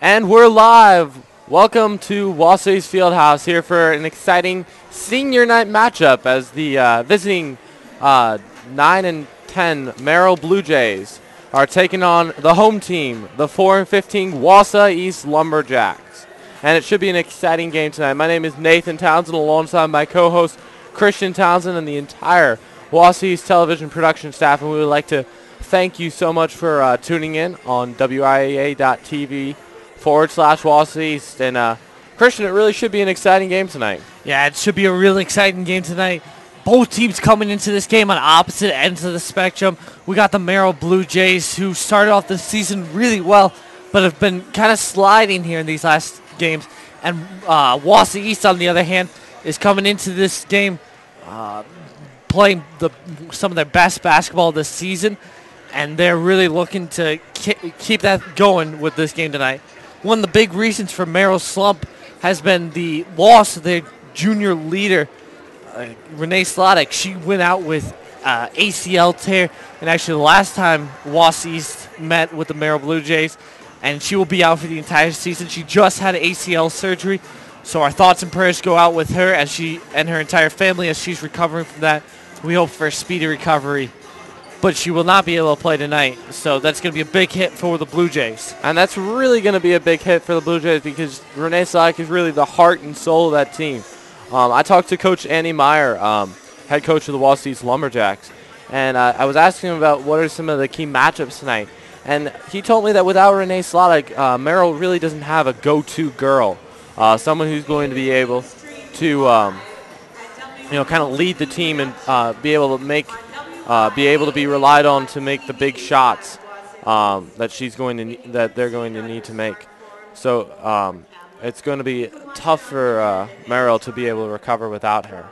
And we're live. Welcome to Wausau's Fieldhouse here for an exciting senior night matchup as the visiting 9 and 10 Merrill Blue Jays are taking on the home team, the 4 and 15 Wausau East Lumberjacks. And it should be an exciting game tonight. My name is Nathan Townsend alongside my co-host Christian Townsend and the entire Wausau East television production staff, and we would like to thank you so much for tuning in on WIAA.tv/Wausau East. And Christian, it really should be an exciting game tonight. Yeah, it should be a really exciting game tonight. Both teams coming into this game on opposite ends of the spectrum. We got the Merrill Blue Jays, who started off the season really well, but have been kind of sliding here in these last games. And Wausau East, on the other hand, is coming into this game playing some of their best basketball this season, and they're really looking to keep that going with this game tonight. One of the big reasons for Merrill's slump has been the loss of their junior leader, Renee Slottick. She went out with ACL tear, and actually the last time Wausau East met with the Merrill Blue Jays, and she will be out for the entire season. She just had ACL surgery, so our thoughts and prayers go out with her as she and her entire family as she's recovering from that. We hope for a speedy recovery, but she will not be able to play tonight, so that's going to be a big hit for the Blue Jays. And that's really going to be a big hit for the Blue Jays because Renee Slottick is really the heart and soul of that team. I talked to Coach Andy Meyer, head coach of the Wausau East Lumberjacks, and I was asking him about what are some of the key matchups tonight. And he told me that without Renee Slottick, Merrill really doesn't have a go-to girl, someone who's going to be able to, kind of lead the team and be able to be relied on to make the big shots that they're going to need to make. So it's going to be tough for Merrill to be able to recover without her.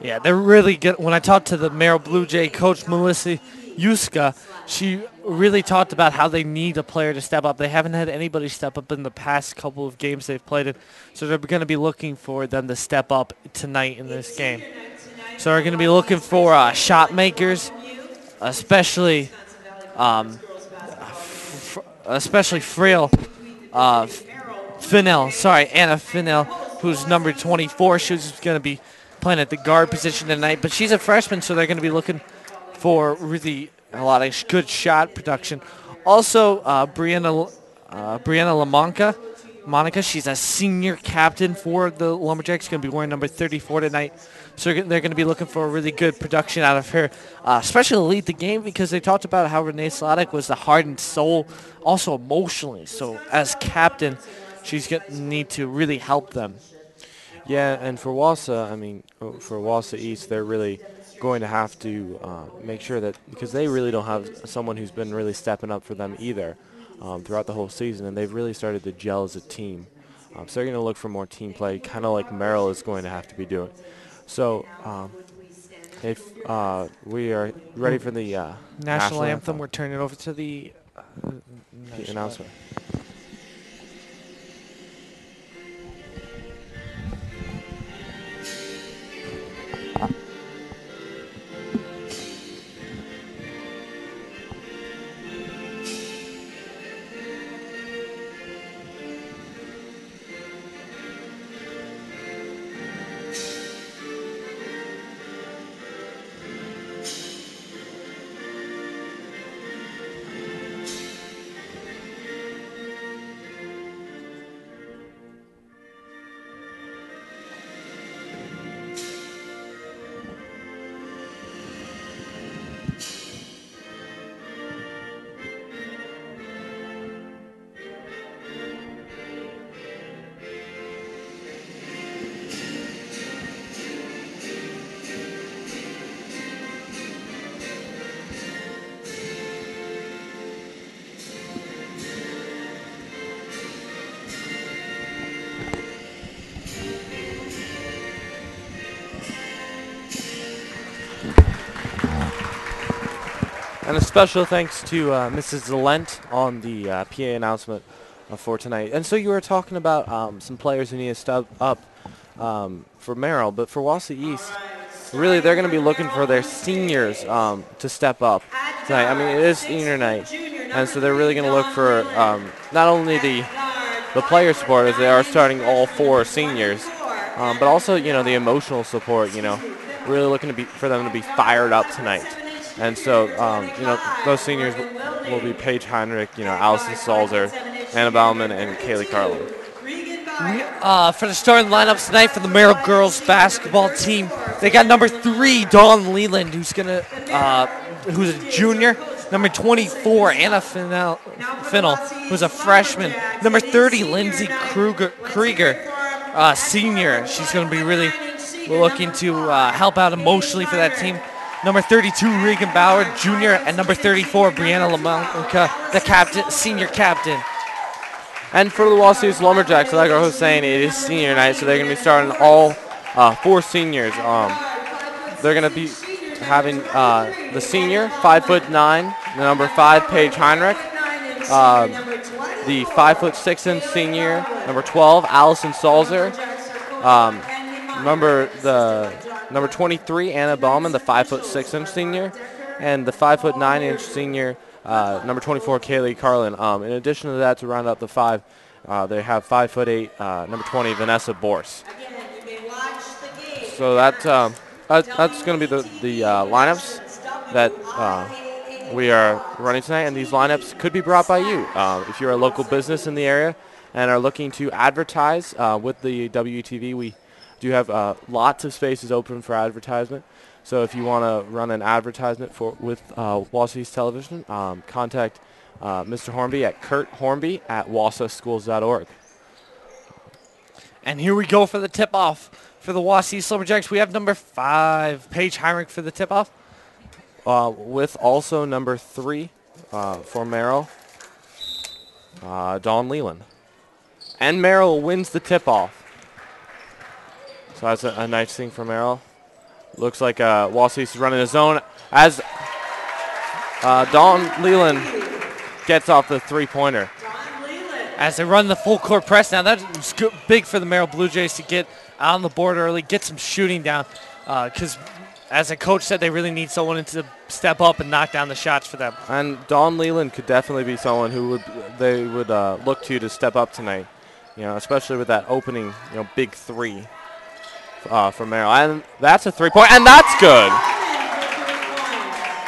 Yeah, they're really good. When I talked to the Merrill Blue Jay coach, Melissa Yuska, she really talked about how they need a player to step up. They haven't had anybody step up in the past couple of games they've played in, so they're going to be looking for them to step up tonight in this game. So they're going to be looking for shot makers, especially frail Anna Finnell, who's number 24. She's going to be playing at the guard position tonight, but she's a freshman, so they're going to be looking for really a lot of good shot production. Also, Brianna Monica, she's a senior captain for the Lumberjacks, going to be wearing number 34 tonight. So they're going to be looking for a really good production out of her, especially to lead the game, because they talked about how Renee Slottick was the heart and soul, also emotionally. So as captain, she's going to need to really help them. Yeah, and for Wausau, for Wausau East, they're really going to have to make sure that, because they really don't have someone who's been really stepping up for them either throughout the whole season, and they've really started to gel as a team. So they're going to look for more team play, kind of like Merrill is going to have to be doing. So if we are ready for the national anthem, we're turning it over to the announcement. And a special thanks to Mrs. Zalent on the PA announcement for tonight. And so you were talking about some players who need to step up for Merrill, but for Wausau East, really they're going to be looking for their seniors to step up tonight. I mean, it is senior night, and so they're really going to look for not only the the player support, as they are starting all 4 seniors. But also, the emotional support, really looking for them to be fired up tonight. And so, those seniors will be Paige Heinrich, Allison Salzer, Anna Bauman, and Kaylee Carlin. For the starting lineups tonight for the Merrill girls basketball team, they got number 3, Dawn Leland, who's a junior. Number 24, Anna Finnell, who's a freshman. Number 30, Lindsay Krieger, senior. She's going to be really looking to help out emotionally for that team. Number 32, Regan Bauer, junior, and number 34, Brianna Lamonka, the senior captain. And for the Wausau Lumberjacks, like I was saying, it is senior night, so they're going to be starting all 4 seniors. They're going to be having the senior, 5'9", the number 5, Paige Heinrich. The 5'6" senior, number 12, Allison Salzer. Number 23, Anna Bauman, the 5'6" senior, and the 5'9" senior, number 24, Kaylee Carlin. In addition to that, to round out the 5, they have 5'8", number 20, Vanessa Bors. So that's going to be the lineups that we are running tonight, and these lineups could be brought by you. If you're a local business in the area and are looking to advertise with the WTV, we do have lots of spaces open for advertisement. So if you want to run an advertisement with Wausau Television, contact Mr. Hornby at Kurt Hornby at wausauschools.org. And here we go for the tip-off for the Wausau Lumberjacks. We have number 5, Paige Heinrich, for the tip-off. With also number 3 for Merrill, Dawn Leland. And Merrill wins the tip-off. So that's a nice thing for Merrill. Looks like Wausau is running his zone as Dawn Leland gets off the 3-pointer. As they run the full court press now, that's big for the Merrill Blue Jays to get on the board early, get some shooting down, because as a coach said, they really need someone to step up and knock down the shots for them. And Dawn Leland could definitely be someone who they would look to step up tonight, especially with that opening, big 3 for Merrill. And that's a 3-point, and that's good.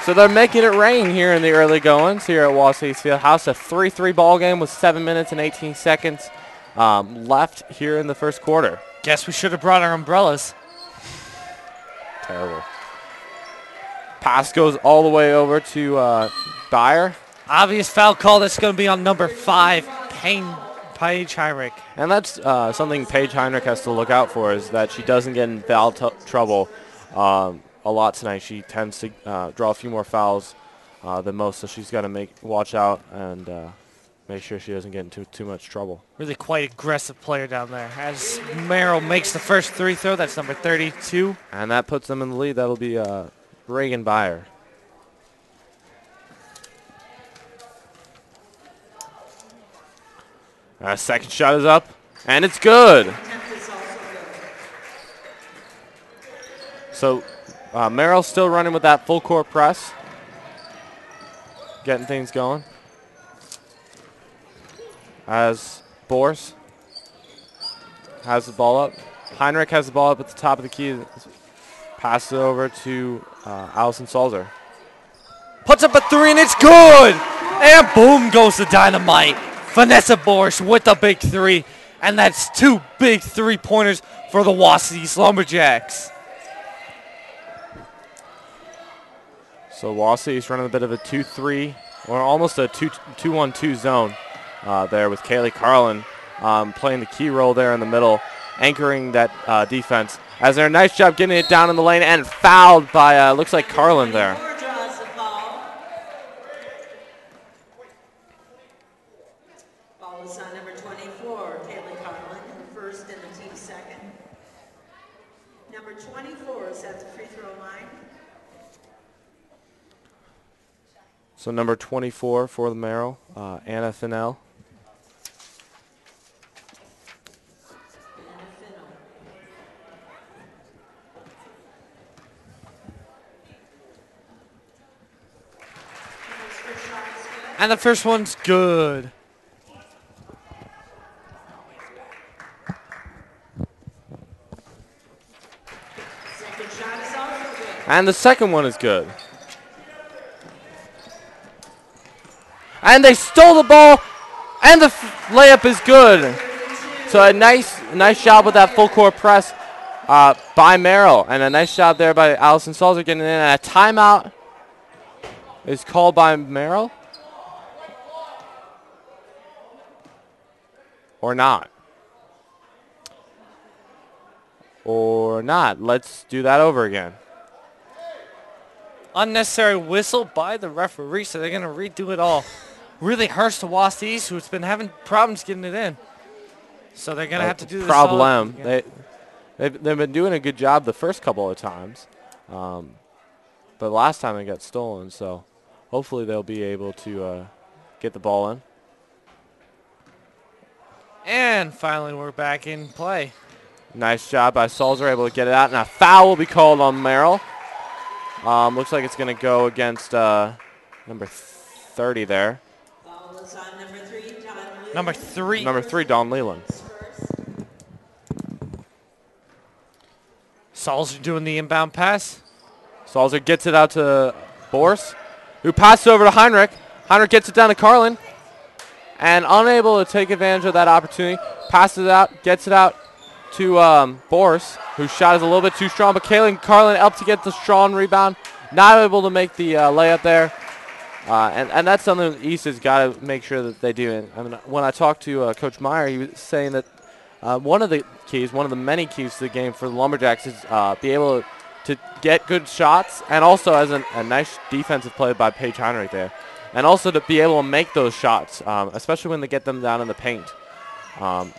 So they're making it rain here in the early goings here at Wausau Fieldhouse. A 3-3 ball game with 7 minutes and 18 seconds left here in the first quarter. Guess we should have brought our umbrellas. Terrible. Pass goes all the way over to Dyer. Obvious foul call. That's going to be on number 5, Paige Heinrich. And that's something Paige Heinrich has to look out for, is that she doesn't get in foul trouble a lot tonight. She tends to draw a few more fouls than most, so she's got to watch out and make sure she doesn't get into too much trouble. Really quite aggressive player down there. As Merrill makes the first 3 throw, that's number 32. And that puts them in the lead. That'll be Reagan Byer. Second shot is up, and it's good. So Merrill still running with that full court press, getting things going. As Bors has the ball up. Heinrich has the ball up at the top of the key. Passes it over to Allison Salzer. Puts up a 3, and it's good. And boom goes the dynamite. Vanessa Bors with the big 3. And that's 2 big 3-pointers for the Wausau Lumberjacks. So Wausau is running a bit of a 2-3, or almost a 2-1-2 zone there, with Kaylee Carlin playing the key role there in the middle, anchoring that defense. As they're a nice job getting it down in the lane, and fouled by, looks like Carlin there. Ball is on number 24, Kaylee Carlin, first and the team second. Number 24 is at the free throw line. So number 24 for the Merrill, Anna Finnell. And the first one's good. And the second one is good. And they stole the ball, and the layup is good. So a nice job with that full court press by Merrill, and a nice job there by Allison Salzer getting in. And a timeout is called by Merrill, or not. Or not. Let's do that over again. Unnecessary whistle by the referee, so they're going to redo it all. Really hurts the Wausau East, who's been having problems getting it in. So they're going to have to do this problem. They've been doing a good job the first couple of times. But last time it got stolen, so hopefully they'll be able to get the ball in. And finally we're back in play. Nice job by Salzer, able to get it out, and a foul will be called on Merrill. Looks like it's going to go against number 30 there. Foul is on number 3, Don Leland. Number three, Don Leland. Salzer doing the inbound pass. Salzer gets it out to Boris, who passes over to Heinrich. Heinrich gets it down to Carlin, and unable to take advantage of that opportunity, passes it out, gets it out to Boris, whose shot is a little bit too strong, but Carlin up to get the strong rebound, not able to make the layup there. And that's something the East has got to make sure that they do. And I mean, when I talked to Coach Meyer, he was saying that one of the many keys to the game for the Lumberjacks is be able to get good shots, and also as a nice defensive play by Paige Heinrich there, and also to be able to make those shots, especially when they get them down in the paint.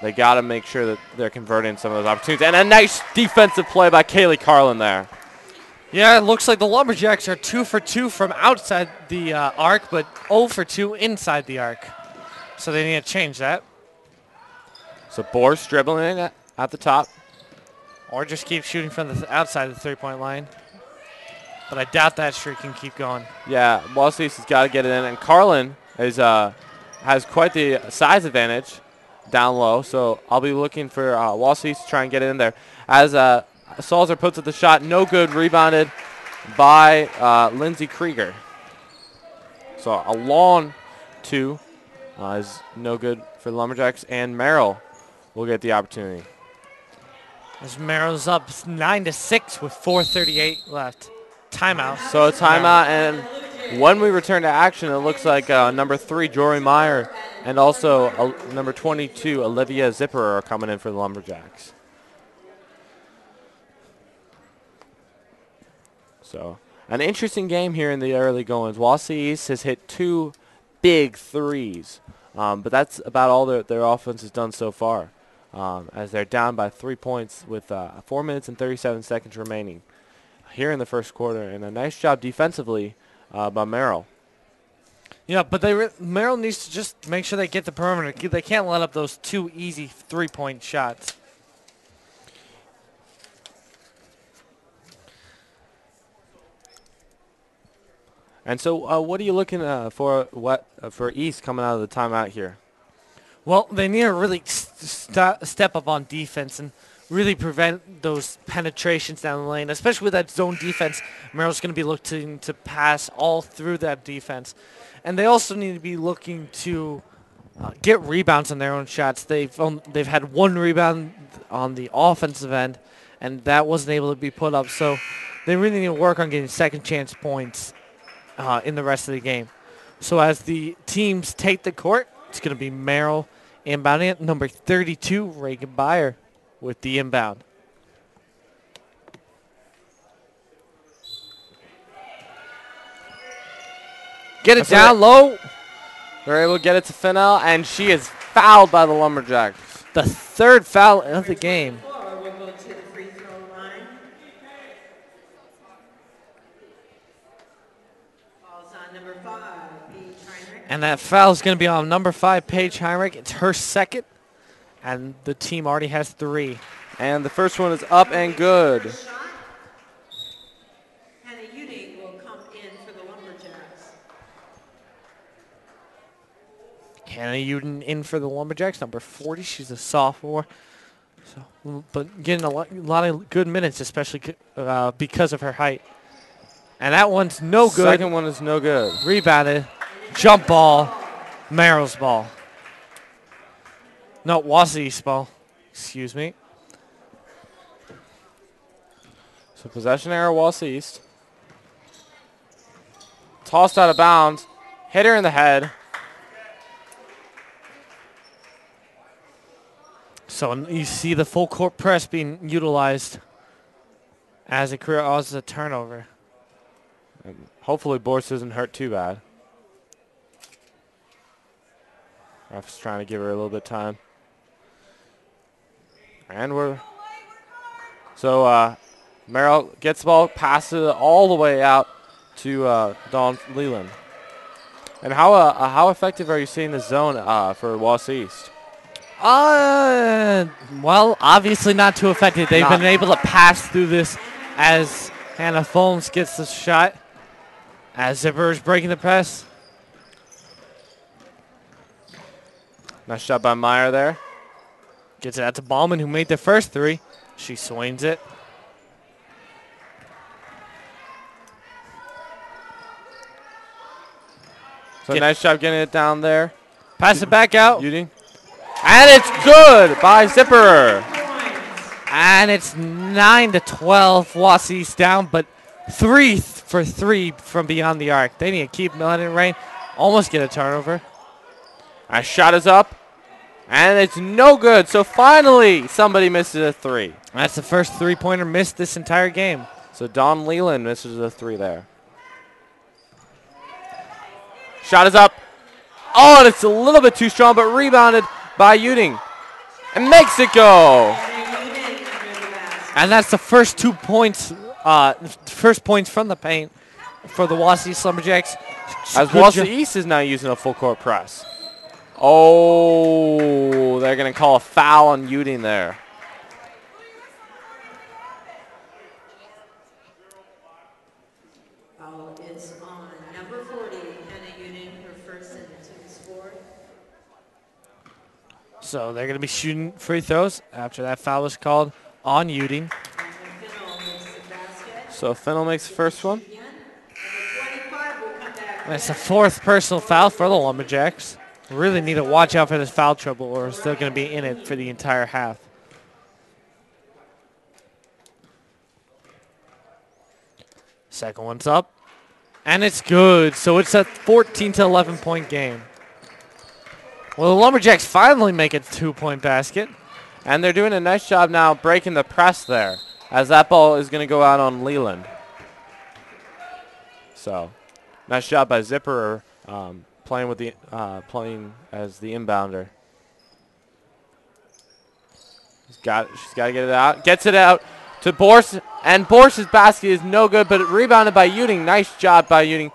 They got to make sure that they're converting some of those opportunities. And a nice defensive play by Kaylee Carlin there. Yeah, it looks like the Lumberjacks are 2 for 2 from outside the arc, but 0 for 2 inside the arc. So they need to change that. So Boris dribbling it at the top. Or just keep shooting from the outside of the three-point line. But I doubt that streak can keep going. Yeah, Wausau East has got to get it in. And Carlin has quite the size advantage down low. So I'll be looking for Wausau East to try and get it in there. As Salzer puts up the shot, no good, rebounded by Lindsay Krieger. So a long two is no good for the Lumberjacks, and Merrill will get the opportunity. As Merrill's up 9-6 with 4:38 left. Timeout. So a timeout, and when we return to action, it looks like number 3, Jory Meyer, and also number 22, Olivia Zipper, are coming in for the Lumberjacks. So an interesting game here in the early goings. Wausau East has hit 2 big threes, but that's about all their offense has done so far, as they're down by 3 points with 4 minutes and 37 seconds remaining here in the first quarter, and a nice job defensively by Merrill. Yeah, but Merrill needs to just make sure they get the perimeter. They can't let up those 2 easy three-point shots. And so what are you looking for East coming out of the timeout here? Well, they need to really step up on defense and really prevent those penetrations down the lane, especially with that zone defense. Merrill's going to be looking to pass all through that defense. And they also need to be looking to get rebounds on their own shots. They've had 1 rebound on the offensive end, and that wasn't able to be put up. So they really need to work on getting second chance points in the rest of the game. So as the teams take the court, it's going to be Merrill inbounding it. Number 32, Reagan Byer, with the inbound. Get it down low. They're able to get it to Fennell, and she is fouled by the Lumberjacks. The 3rd foul of the game. We'll go to the free throw line. Falls on number 5, Paige Heinrich. And that foul is going to be on number 5, Paige Heinrich. It's her 2nd, and the team already has 3. And the first one is up and good. Hannah Udig will come in for the Lumberjacks. Hannah Uden in for the Lumberjacks, number 40. She's a sophomore. So, but getting a lot of good minutes, especially because of her height. And that one's no good. Second one is no good. Rebounded. Jump ball. Merrill's ball. No, Wausau's ball. Excuse me. So possession error, Wausau East. Tossed out of bounds. Hit her in the head. So you see the full court press being utilized as it causes a turnover. And hopefully Boris isn't hurt too bad. Ref's trying to give her a little bit of time. And so Merrill gets the ball, passes it all the way out to Dawn Leland. And how effective are you seeing the zone for Wausau East? Well, obviously not too effective. They've been able to pass through this as Hannah Foams gets the shot. As Zipper is breaking the press. Nice shot by Meyer there. Gets it out to Ballman, who made the first three. She swings it. So nice job getting it down there. Pass it back out. Uding. And it's good by Zipper. And it's 9-12. Wausau's down, but 3 for 3 from beyond the arc. They need to keep letting it rain. Almost get a turnover. Our shot is up. And it's no good. So finally, somebody misses a three. That's the first three-pointer missed this entire game. So Dawn Leland misses a three there. Shot is up. Oh, and it's a little bit too strong, but rebounded by Uding. And makes it go. And that's the first 2 points, first points from the paint for the Wausau Lumberjacks. As Wausau East is now using a full court press. Oh, they're going to call a foul on Uding there. Foul is on number 40, Hannah Uding, her first in the team sport. So they're going to be shooting free throws after that foul was called on Uding. So Fennell makes the first one. That's the 4th personal foul for the Lumberjacks. Really need to watch out for this foul trouble, or we're still going to be in it for the entire half. Second one's up, and it's good. So it's a 14-11 point game. Well, the Lumberjacks finally make a 2-point basket. And they're doing a nice job now breaking the press there, as that ball is going to go out on Leland. So nice job by Zipper. Playing with the playing as the inbounder. She's got to get it out. Gets it out to Bors, and Bors's basket is no good, but rebounded by Uding. Nice job by Uding.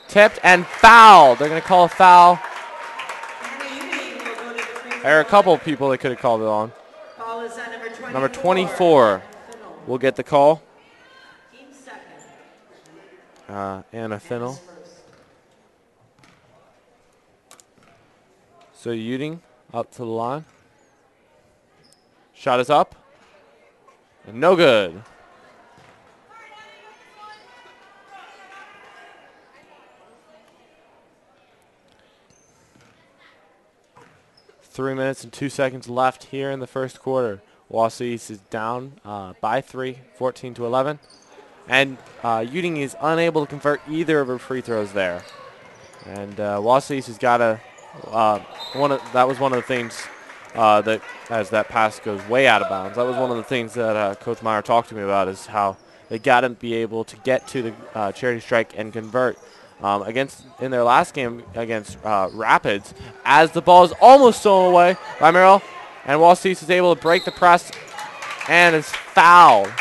Tipped and fouled. They're going to call a foul. There are a couple of people they could have called it on. Number 24 will get the call. Anna Fennell. So Uding up to the line. Shot is up. And no good. Three minutes and 2 seconds left here in the first quarter. Wausau East is down by 3, 14-11. And Uding is unable to convert either of her free throws there. And Wausau East has got to that was one of the things that, as that pass goes way out of bounds, that was one of the things that Coach Meyer talked to me about, is how they got to be able to get to the charity strike and convert. In their last game against Rapids, as the ball is almost stolen away by Merrill, and Wausau East is able to break the press and is fouled.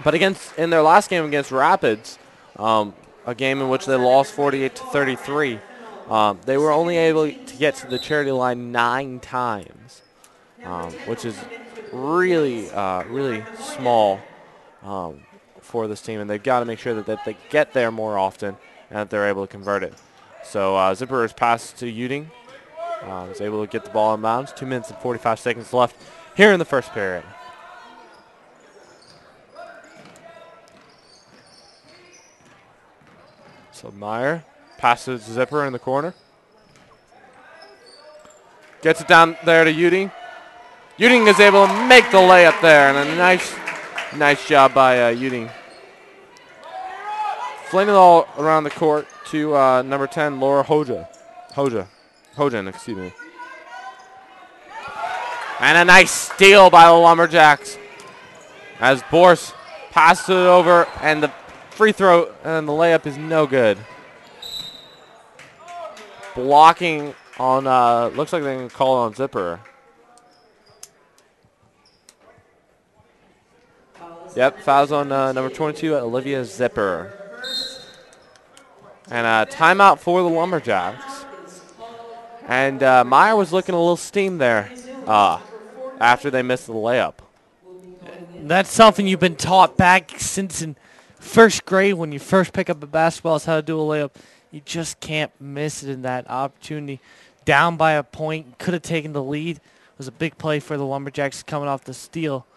But in their last game against Rapids, a game in which they lost 48-33. They were only able to get to the charity line 9 times, which is really, really small for this team, and they've got to make sure that they get there more often and that they're able to convert it. So Zipper is passed to Uding. Was able to get the ball in bounds. 2 minutes and 45 seconds left here in the first period. So Meyer passes Zipper in the corner. Gets it down there to Uding. Uding is able to make the layup there, and a nice job by Uding. Flinging it all around the court to number 10, Laura Hojan, excuse me. And a nice steal by the Lumberjacks as Boris passes it over, and the free throw and the layup is no good. Blocking on, looks like they can call it on Zipper. Yep, fouls on number 22, Olivia Zipper. And a timeout for the Lumberjacks. And Meyer was looking a little steamed there after they missed the layup. That's something you've been taught back since in first grade when you first pick up a basketball is how to do a layup. You just can't miss it in that opportunity. Down by a point, could have taken the lead. It was a big play for the Lumberjacks coming off the steal.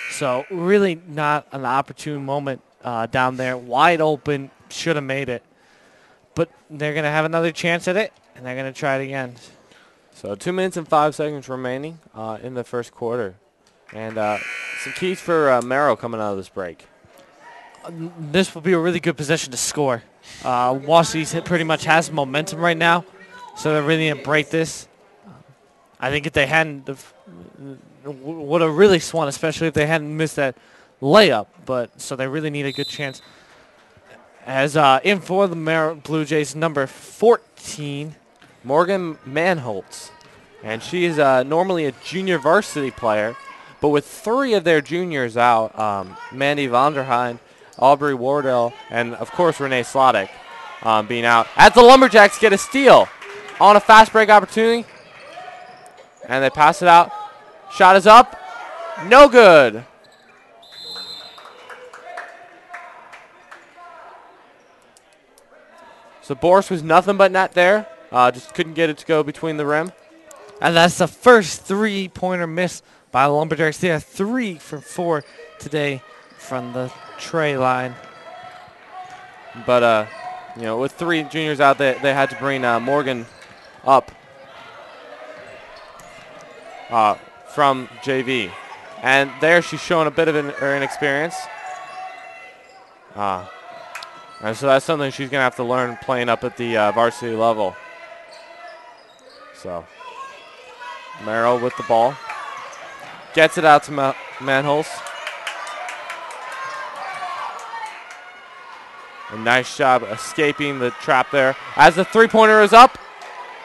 So really not an opportune moment down there. Wide open, should have made it. But they're going to have another chance at it, and they're going to try it again. So 2 minutes and 5 seconds remaining in the first quarter. And some keys for Merrill coming out of this break. This will be a really good position to score. Wausau pretty much has momentum right now, so they're really going to break this. I think if they hadn't, would have really swung, especially if they hadn't missed that layup. But so they really need a good chance. As in for the Merrill Blue Jays, number 14, Morgan Manholtz. And she is normally a junior varsity player, but with 3 of their juniors out, Mandy Vonderheim, Aubrey Wardell, and, of course, Renee Slottick being out. As the Lumberjacks get a steal on a fast break opportunity, and they pass it out. Shot is up. No good. So Boris was nothing but net there. Just couldn't get it to go between the rim. And that's the first three-pointer miss by the Lumberjacks. They are 3 for 4 today from the tray line. But, you know, with 3 juniors out, they had to bring Morgan up from JV. And there she's showing a bit of her inexperience. And so that's something she's going to have to learn playing up at the varsity level. So Merrill with the ball. Gets it out to Manholtz. A nice job escaping the trap there. As the three-pointer is up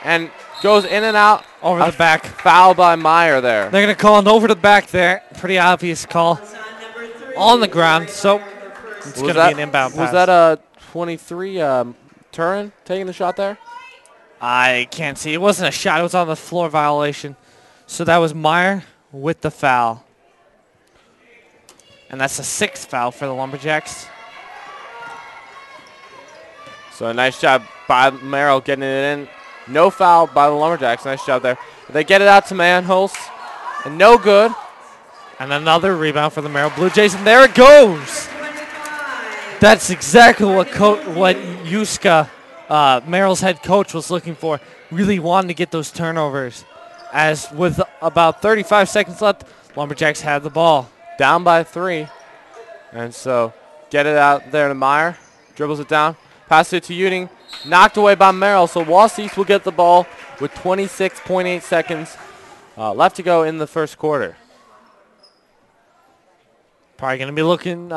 and goes in and out. Over the back. Foul by Meyer there. They're going to call an over the back there. Pretty obvious call. On the ground, so it's going to be an inbound pass. Was that a 23 Turin taking the shot there? I can't see. It wasn't a shot. It was on the floor violation. So that was Meyer with the foul. And that's the 6th foul for the Lumberjacks. So a nice job by Merrill getting it in. No foul by the Lumberjacks. Nice job there. They get it out to Manholtz. And no good. And another rebound for the Merrill Blue Jays. And there it goes. That's exactly what Yuska, Merrill's head coach, was looking for. Really wanting to get those turnovers. As with about 35 seconds left, Lumberjacks had the ball. Down by 3. And so get it out there to Meyer. Dribbles it down. Passes it to Uding. Knocked away by Merrill. So Wausau will get the ball with 26.8 seconds left to go in the first quarter. Probably going to be looking,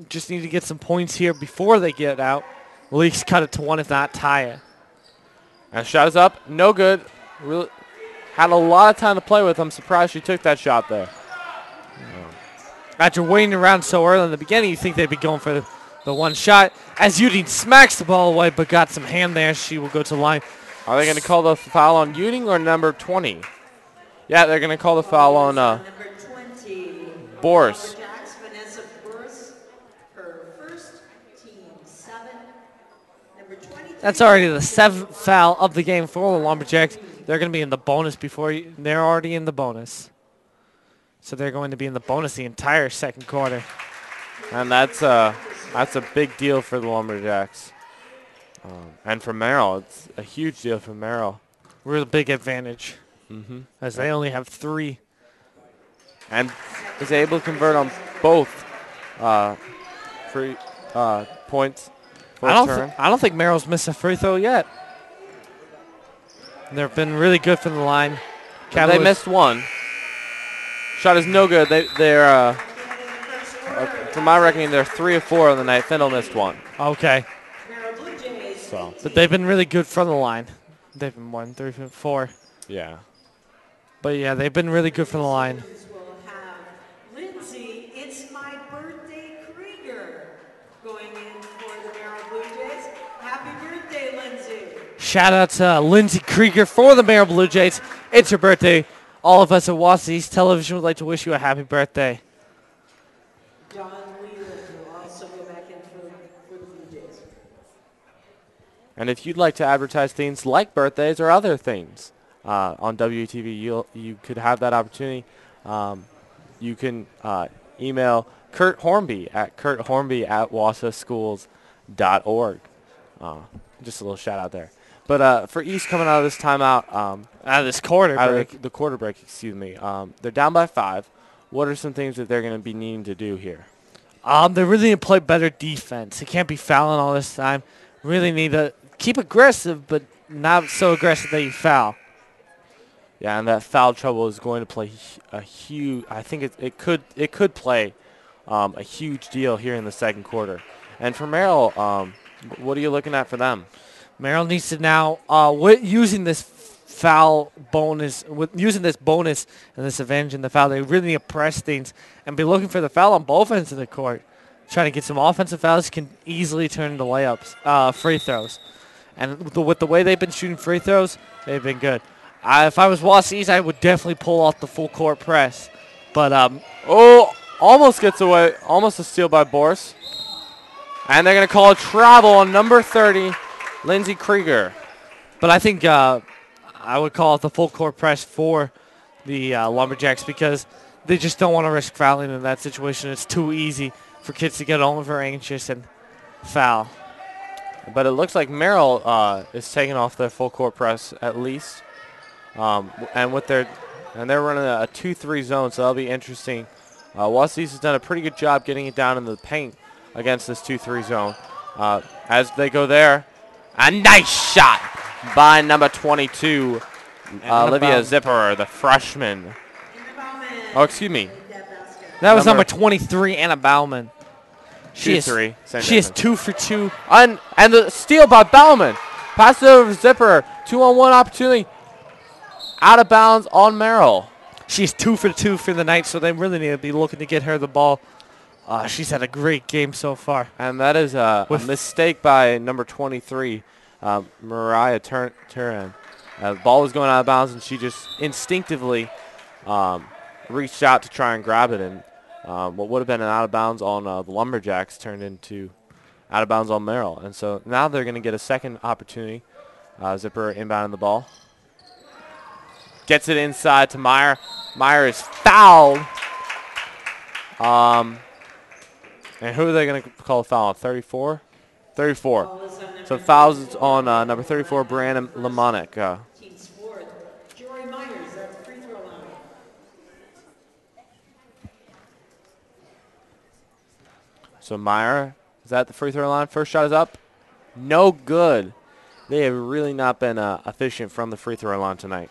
just need to get some points here before they get out. At least cut it to 1, if not tie it. And shot is up. No good. Really had a lot of time to play with. I'm surprised she took that shot there. After waiting around so early in the beginning, you think they'd be going for the one shot. As Uding smacks the ball away, but got some hand there, she will go to the line. Are they going to call the foul on Uding or number 20? Yeah, they're going to call the foul on Boris. That's already the 7th foul of the game for the Lumberjacks. They're going to be in the bonus they're already in the bonus. So they're going to be in the bonus the entire second quarter. And that's a big deal for the Lumberjacks. And for Merrill, it's a huge deal for Merrill. Real big advantage. As they only have 3. And is able to convert on both free points for a turn. I don't think Merrill's missed a free throw yet. They've been really good from the line. They missed one. Shot is no good. They're from my reckoning, they're 3 of 4 on the night. Findle missed one. Okay. So, but they've been really good from the line. They've been 1, 3, 4. Yeah. But yeah, they've been really good from the line. We'll have Lindsay, it's my birthday Krieger, going in for the Merrill Blue Jays. Happy birthday, Lindsay. Shout out to Lindsay Krieger for the Merrill Blue Jays. It's your birthday. All of us at Wausau East Television would like to wish you a happy birthday. John Leland will also go back in for the Blue Jays. And if you'd like to advertise things like birthdays or other things on WTV, you could have that opportunity. You can email Kurt Hornby at kurthornby@wasauschools.org. Just a little shout out there. But for East coming out of this timeout, out of this quarter break, the quarter break, excuse me, they're down by 5. What are some things that they're going to be needing to do here? They really need to play better defense. They can't be fouling all this time. Really need to keep aggressive, but not so aggressive that you foul. Yeah, and that foul trouble is going to play a huge. I think it could play a huge deal here in the second quarter. And for Merrill, what are you looking at for them? Merrill needs to now, using this bonus and this advantage in the foul, they really need to press things and be looking for the foul on both ends of the court. Trying to get some offensive fouls can easily turn into layups, free throws. And with the way they've been shooting free throws, they've been good. If I was Wausau East, I would definitely pull off the full court press. But almost gets away, almost a steal by Boris. And they're going to call a travel on number 30, Lindsay Krieger. But I think I would call it the full court press for the Lumberjacks because they just don't want to risk fouling in that situation. It's too easy for kids to get over anxious and foul. But it looks like Merrill is taking off their full court press at least. And they're running a 2-3 zone, so that'll be interesting. Wausau East has done a pretty good job getting it down into the paint against this 2-3 zone. As they go there, a nice shot by number 22, Olivia Zipper, the freshman. Oh, excuse me. That was number 23, Anna Bauman. She is 2 for 2. And the steal by Bauman. Pass it over to Zipper. 2-on-1 opportunity. Out of bounds on Merrill. She's 2 for 2 for the night, so they really need to be looking to get her the ball. She's had a great game so far. And that is a mistake by number 23, Mariah Turan. The ball was going out of bounds, and she just instinctively reached out to try and grab it. And what would have been an out of bounds on the Lumberjacks turned into out of bounds on Merrill. And so now they're going to get a second opportunity. Zipper inbounding the ball. Gets it inside to Meyer. Meyer is fouled. And who are they going to call a foul on? 34? 34. So fouls on number 34, Brianna Lamonic. Team's fourth. Jory Myers at the free throw line. So Meyer is at the free throw line. First shot is up. No good. They have really not been efficient from the free throw line tonight.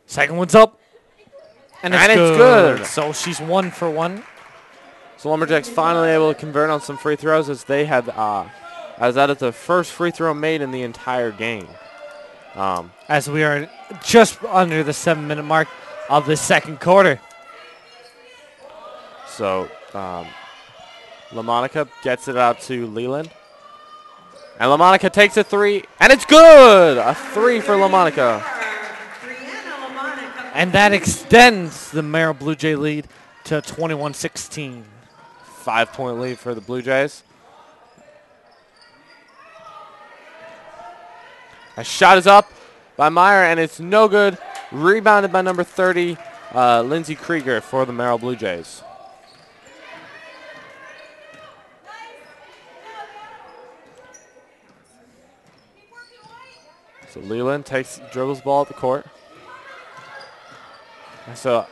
Second one's up. And it's good. So she's 1 for 1. So Lumberjacks finally able to convert on some free throws as they had, as that is the first free throw made in the entire game. As we are just under the 7-minute mark of the second quarter. So LaMonica gets it out to Leland. And LaMonica takes a 3, and it's good! A 3 for LaMonica. And that extends the Merrill Blue Jay lead to 21-16. 5-point lead for the Blue Jays. A shot is up by Meyer, and it's no good. Rebounded by number 30, Lindsay Krieger for the Merrill Blue Jays. So Leland dribbles the ball at the court. So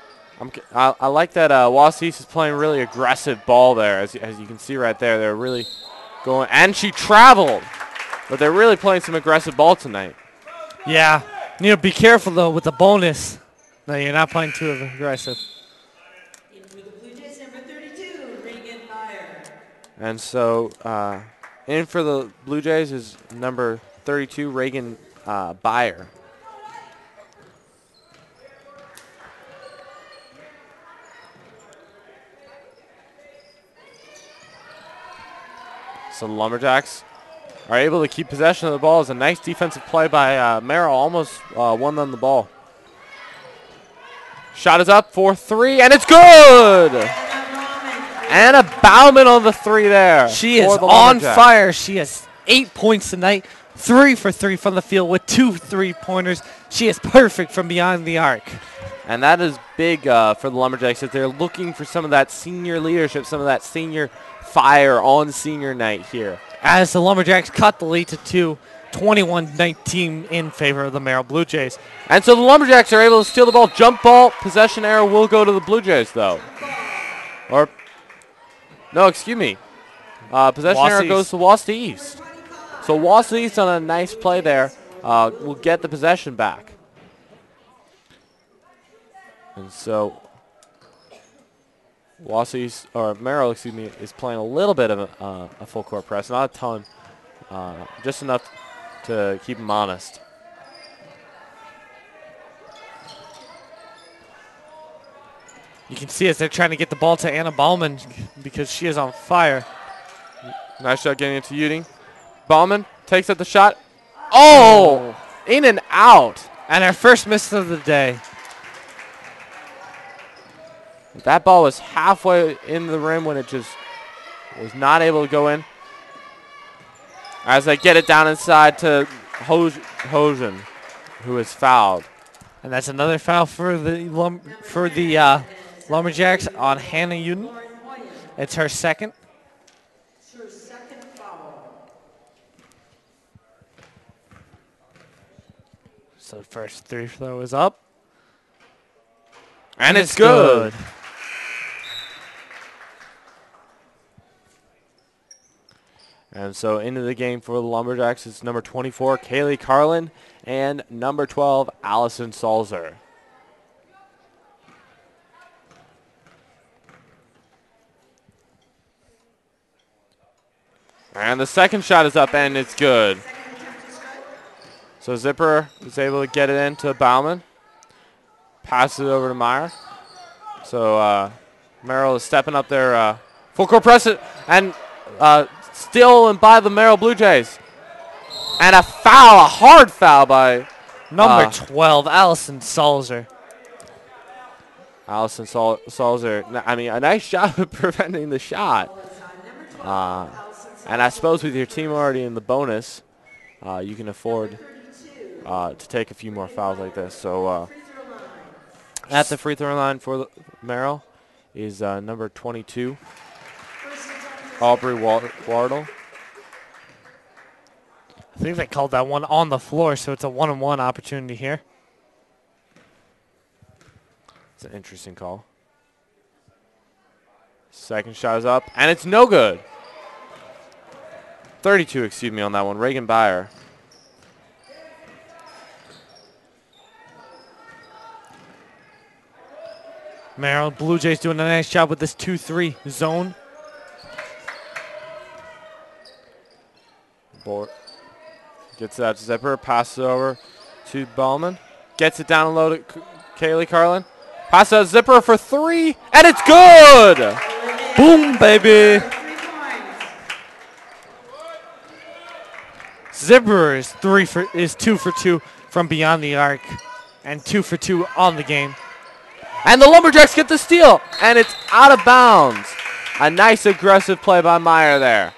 I like that Wausau is playing really aggressive ball there. As you can see right there, they're really going. And she traveled. But they're really playing some aggressive ball tonight. Yeah. Be careful, though, with the bonus. No, you're not playing too aggressive. In for the Blue Jays, number 32, Reagan Meyer. And so in for the Blue Jays is number 32, Reagan Byer. So the Lumberjacks are able to keep possession of the ball. It's a nice defensive play by Merrill. Almost won them the ball. Shot is up for 3, and it's good! Anna Bauman on the 3 there. She is on fire. She has 8 points tonight, 3 for 3 from the field with 2 3-pointers. She is perfect from beyond the arc. And that is big for the Lumberjacks, that they're looking for some of that senior leadership, some of that senior fire on senior night here. As the Lumberjacks cut the lead to 2, 21-19 in favor of the Merrill Blue Jays. And so the Lumberjacks are able to steal the ball. Jump ball, possession error will go to the Blue Jays, though. No, excuse me. Possession error goes to Wausau East. So Wausau East on a nice play there will get the possession back. And so Merrill, excuse me, is playing a little bit of a full court press, not a ton, just enough to keep them honest. You can see as they're trying to get the ball to Anna Bauman because she is on fire. Nice shot getting into Uding. Bauman takes at the shot. Oh! In and out. And our first miss of the day. That ball was halfway in the rim when it just was not able to go in. As they get it down inside to Hosen, who is fouled. And that's another foul for the Lumberjacks on Hannah Uden. It's her second. It's her second foul. So the first 3 throw is up. And it's good. And so into the game for the Lumberjacks is number 24, Kaylee Carlin, and number 12, Allison Salzer. And the second shot is up, and it's good. So Zipper is able to get it into Bauman. Passes it over to Meyer. So Merrill is stepping up their full court press and stolen by the Merrill Blue Jays. And a hard foul by number 12, Allison Salzer. Allison Salzer. I mean, a nice job of preventing the shot. And I suppose with your team already in the bonus, you can afford to take a few more fouls like this. So at the free throw line for the Merrill is number 22, Aubrey Wardle. I think they called that one on the floor, so it's a 1-on-1 opportunity here. It's an interesting call. Second shot is up, and it's no good. 32, excuse me, on that one. Reagan Byer. Merrill Blue Jays doing a nice job with this 2-3 zone. Gets that Zipper, passes it over to Bauman. Gets it down low to Kaylee Carlin. Passes out Zipper for 3, and it's good! Boom, baby! Zipper is 2 for 2 from beyond the arc, and 2 for 2 on the game. And the Lumberjacks get the steal, and it's out of bounds. A nice aggressive play by Meyer there.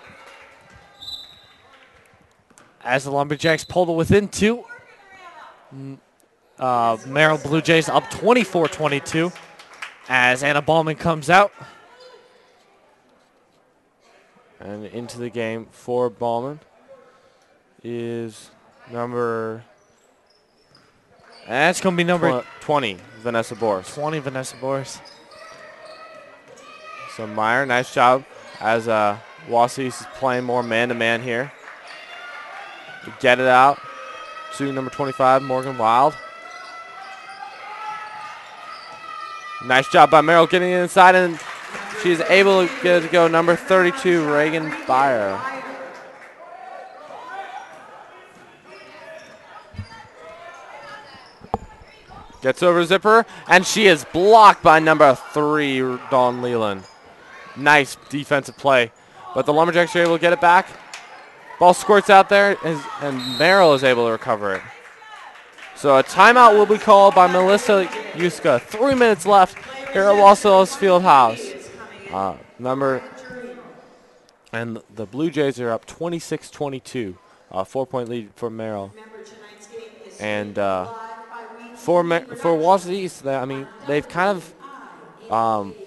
As the Lumberjacks pull to within 2, Merrill Blue Jays up 24-22 as Anna Bauman comes out. And into the game for Bauman is number That's going to be number 20, Vanessa Boris. 20, Vanessa Boris. So Meyer, nice job as Wausau is playing more man-to-man here. To get it out to number 25, Morgan Wild. Nice job by Merrill getting it inside, and she's able to get it to go number 32, Reagan Byer. Gets over zipper, and she is blocked by number 3, Dawn Leland. Nice defensive play, but the Lumberjacks are able to get it back. Ball squirts out there, and Merrill is able to recover it. So a timeout will be called by Melissa Yuska. 3 minutes left here at Wausau's Fieldhouse. And the Blue Jays are up 26-22, 4-point lead for Merrill. And for Wausau, I mean, they've kind of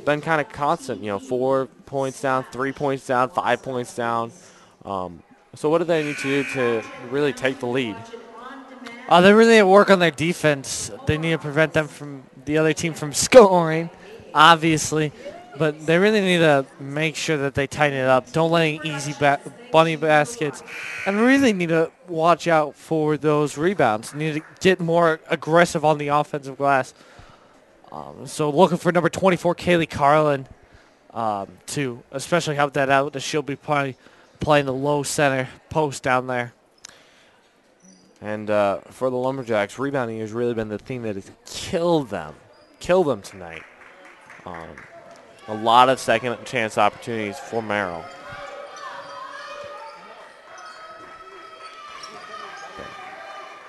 been kind of constant. 4 points down, 3 points down, 5 points down. So what do they need to do to really take the lead? They really need to work on their defense. They need to prevent the other team from scoring, obviously. But they really need to make sure that they tighten it up. Don't let any easy bunny baskets. And really need to watch out for those rebounds. Need to get more aggressive on the offensive glass. So looking for number 24, Kaylee Carlin, to especially help that out. As she'll be probably playing the low center post down there. And for the Lumberjacks, rebounding has really been the thing that has killed them tonight. A lot of second chance opportunities for Merrill.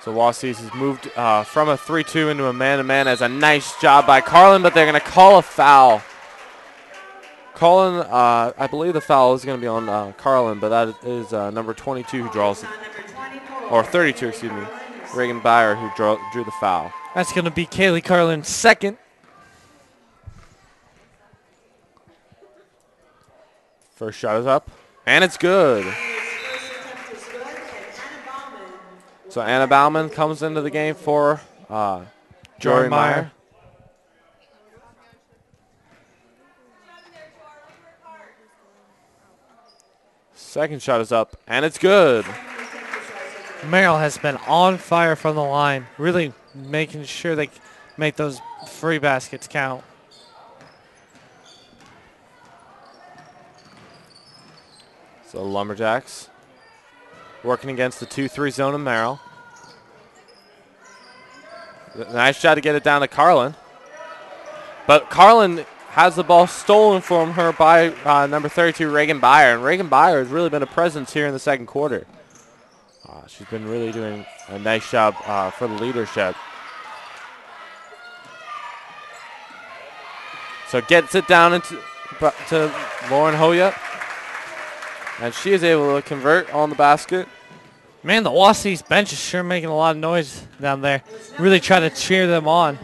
So Wausau has moved from a 3-2 into a man-to-man as a nice job by Carlin, but they're going to call a foul. Carlin, I believe the foul is going to be on Carlin, but that is number 22 who draws it. Or 32, excuse me, Reagan Byer, who drew the foul. That's going to be Kaylee Carlin's second. First shot is up, and it's good. So Anna Bauman comes into the game for Jory Meyer. Second shot is up, and it's good. Merrill has been on fire from the line, really making sure they make those free baskets count. So Lumberjacks working against the 2-3 zone of Merrill. Nice shot to get it down to Carlin. But Carlin has the ball stolen from her by number 32, Reagan Byer. And Reagan Byer has really been a presence here in the second quarter. She's been really doing a nice job for the leadership. So gets it down to Lauren Hoyt. And she is able to convert on the basket. Man, the Wausau's bench is sure making a lot of noise down there. Really try to cheer them on.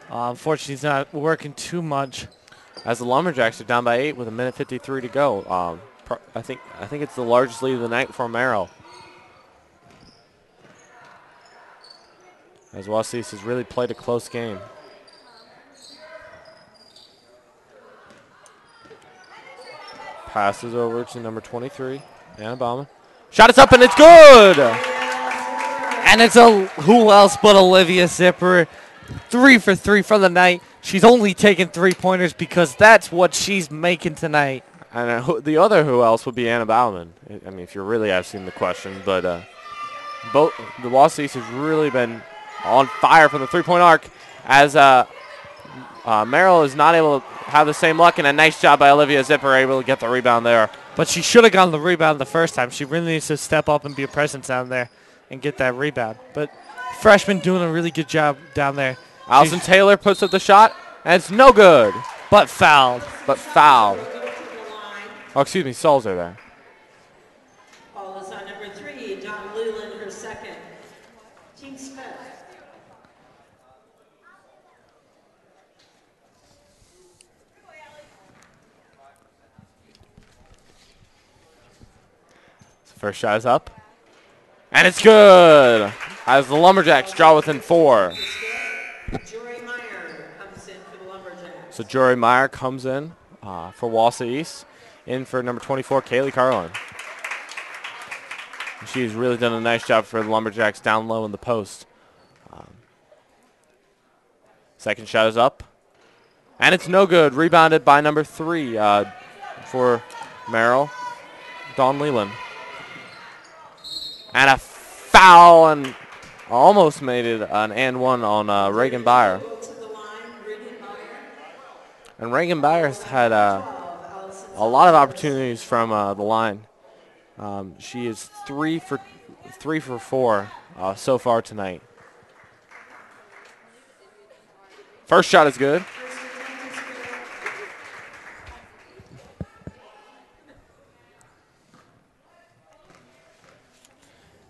Unfortunately, it's not working too much. As the Lumberjacks are down by 8 with 1:53 to go. I think it's the largest lead of the night for Merrill. As Wausau has really played a close game. Passes over to number 23, Anna Bauman. Shot is up, and it's good! And it's who else but Olivia Zipper. 3 for 3 from the night. She's only taking 3-pointers because that's what she's making tonight. And the other who else would be Anna Bauman. I mean, if you're really asking the question. But both the Wausau has really been on fire from the three-point arc as Merrill is not able to have the same luck, and a nice job by Olivia Zipper able to get the rebound there. But she should have gotten the rebound the first time. She really needs to step up and be a presence down there and get that rebound. But freshman doing a really good job down there. Allison Taylor puts up the shot, and it's no good. But fouled. Oh, excuse me, Sauls are there. Ball is on number 3, Dawn Leland, her second. Team Smith. First shot is up. And it's good as the Lumberjacks draw within 4. Jory Meyer comes in for the Lumberjacks. So Jory Meyer comes in for Wausau East. In for number 24, Kaylee Carlin. She's really done a nice job for the Lumberjacks down low in the post. Second shot is up. And it's no good. Rebounded by number 3 for Merrill, Dawn Leland. And a foul, and almost made it an and one on Reagan Byer. And Reagan Byers had a lot of opportunities from the line. She is 3 for 4 so far tonight. First shot is good.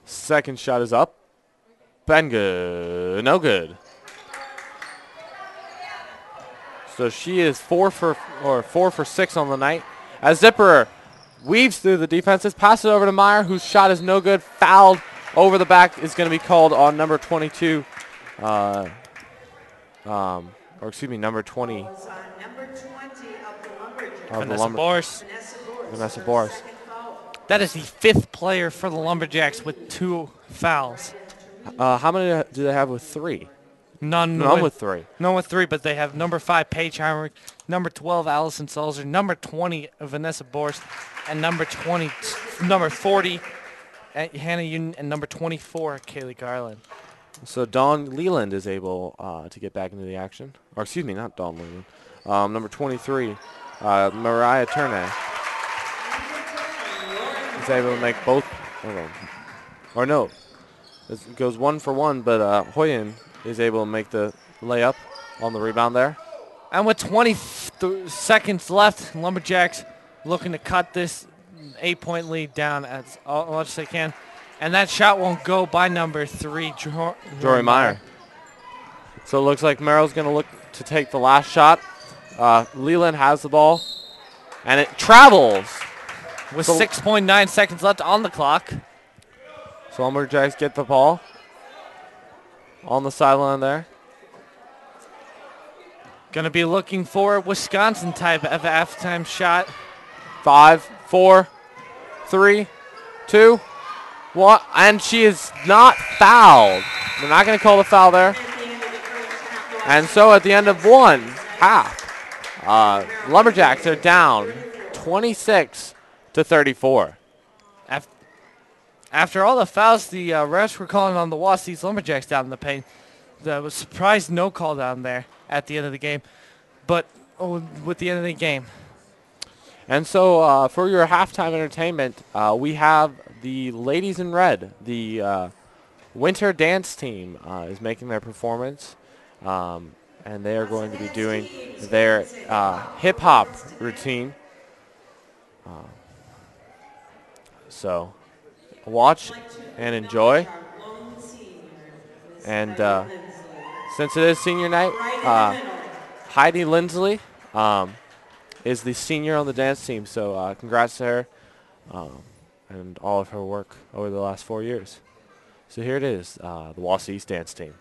Second shot is up. And good. No good. So she is 4 for 6 on the night. As Zipper weaves through the defenses, passes over to Meyer, whose shot is no good. Fouled over the back is going to be called on number 22. Or excuse me, number 20. Number 20 of the Lumberjacks. Vanessa Boris. Vanessa Boris. That is the 5th player for the Lumberjacks with 2 fouls. How many do they have with 3? None with 3. None with 3, but they have number 5, Paige Heinrich, number 12, Allison Sulzer, number 20, Vanessa Borst, and number 40, Hannah Union, and number 24, Kaylee Garland. So Dawn Leland is able to get back into the action. Or excuse me, not Dawn Leland. Number 23, Mariah Turnay. Is able to make both. Or no, it goes 1 for 1, but Hoyen is able to make the layup on the rebound there. And with 20 seconds left, Lumberjacks looking to cut this 8-point lead down as much as they can. And that shot won't go by number 3, Jory Meyer. So it looks like Merrill's going to look to take the last shot. Leland has the ball, and it travels. With 6.9 seconds left on the clock. So Lumberjacks get the ball on the sideline there. Going to be looking for a Wisconsin type of halftime shot. 5, 4, 3, 2, 1, and she is not fouled. They're not going to call the foul there. And so at the end of one half, Lumberjacks are down 26-34. After all the fouls the refs were calling on the Wausau Lumberjacks down in the paint, I was surprised no call down there at the end of the game. But with the end of the game. And so for your halftime entertainment, we have the ladies in red. The winter dance team is making their performance. And they are going to be doing their hip-hop routine. So watch and enjoy. And since it is senior night, Heidi Lindsley is the senior on the dance team. So congrats to her and all of her work over the last 4 years. So here it is, the Wausau East dance team.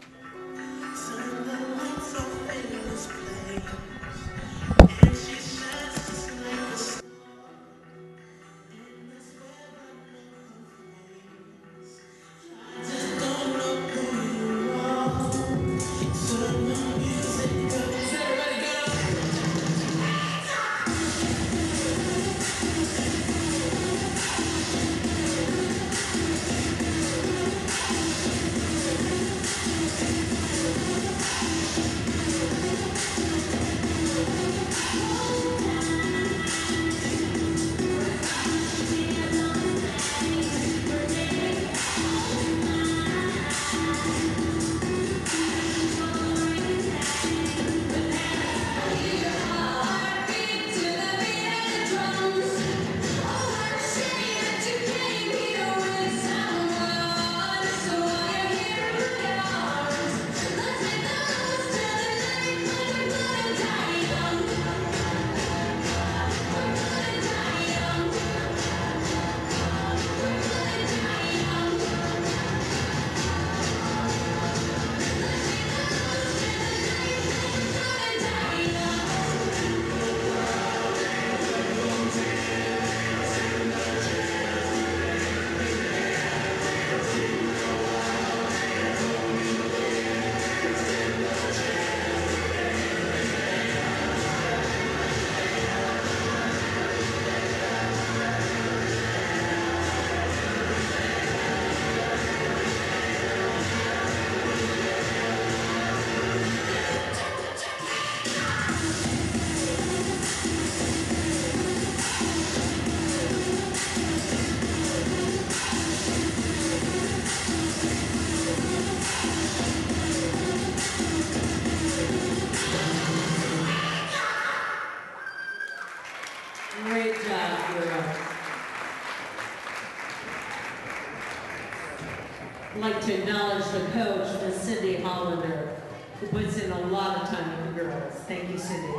You're up. I'd like to acknowledge the coach, Ms. Cindy Hollander, who puts in a lot of time with the girls. Thank you, Cindy.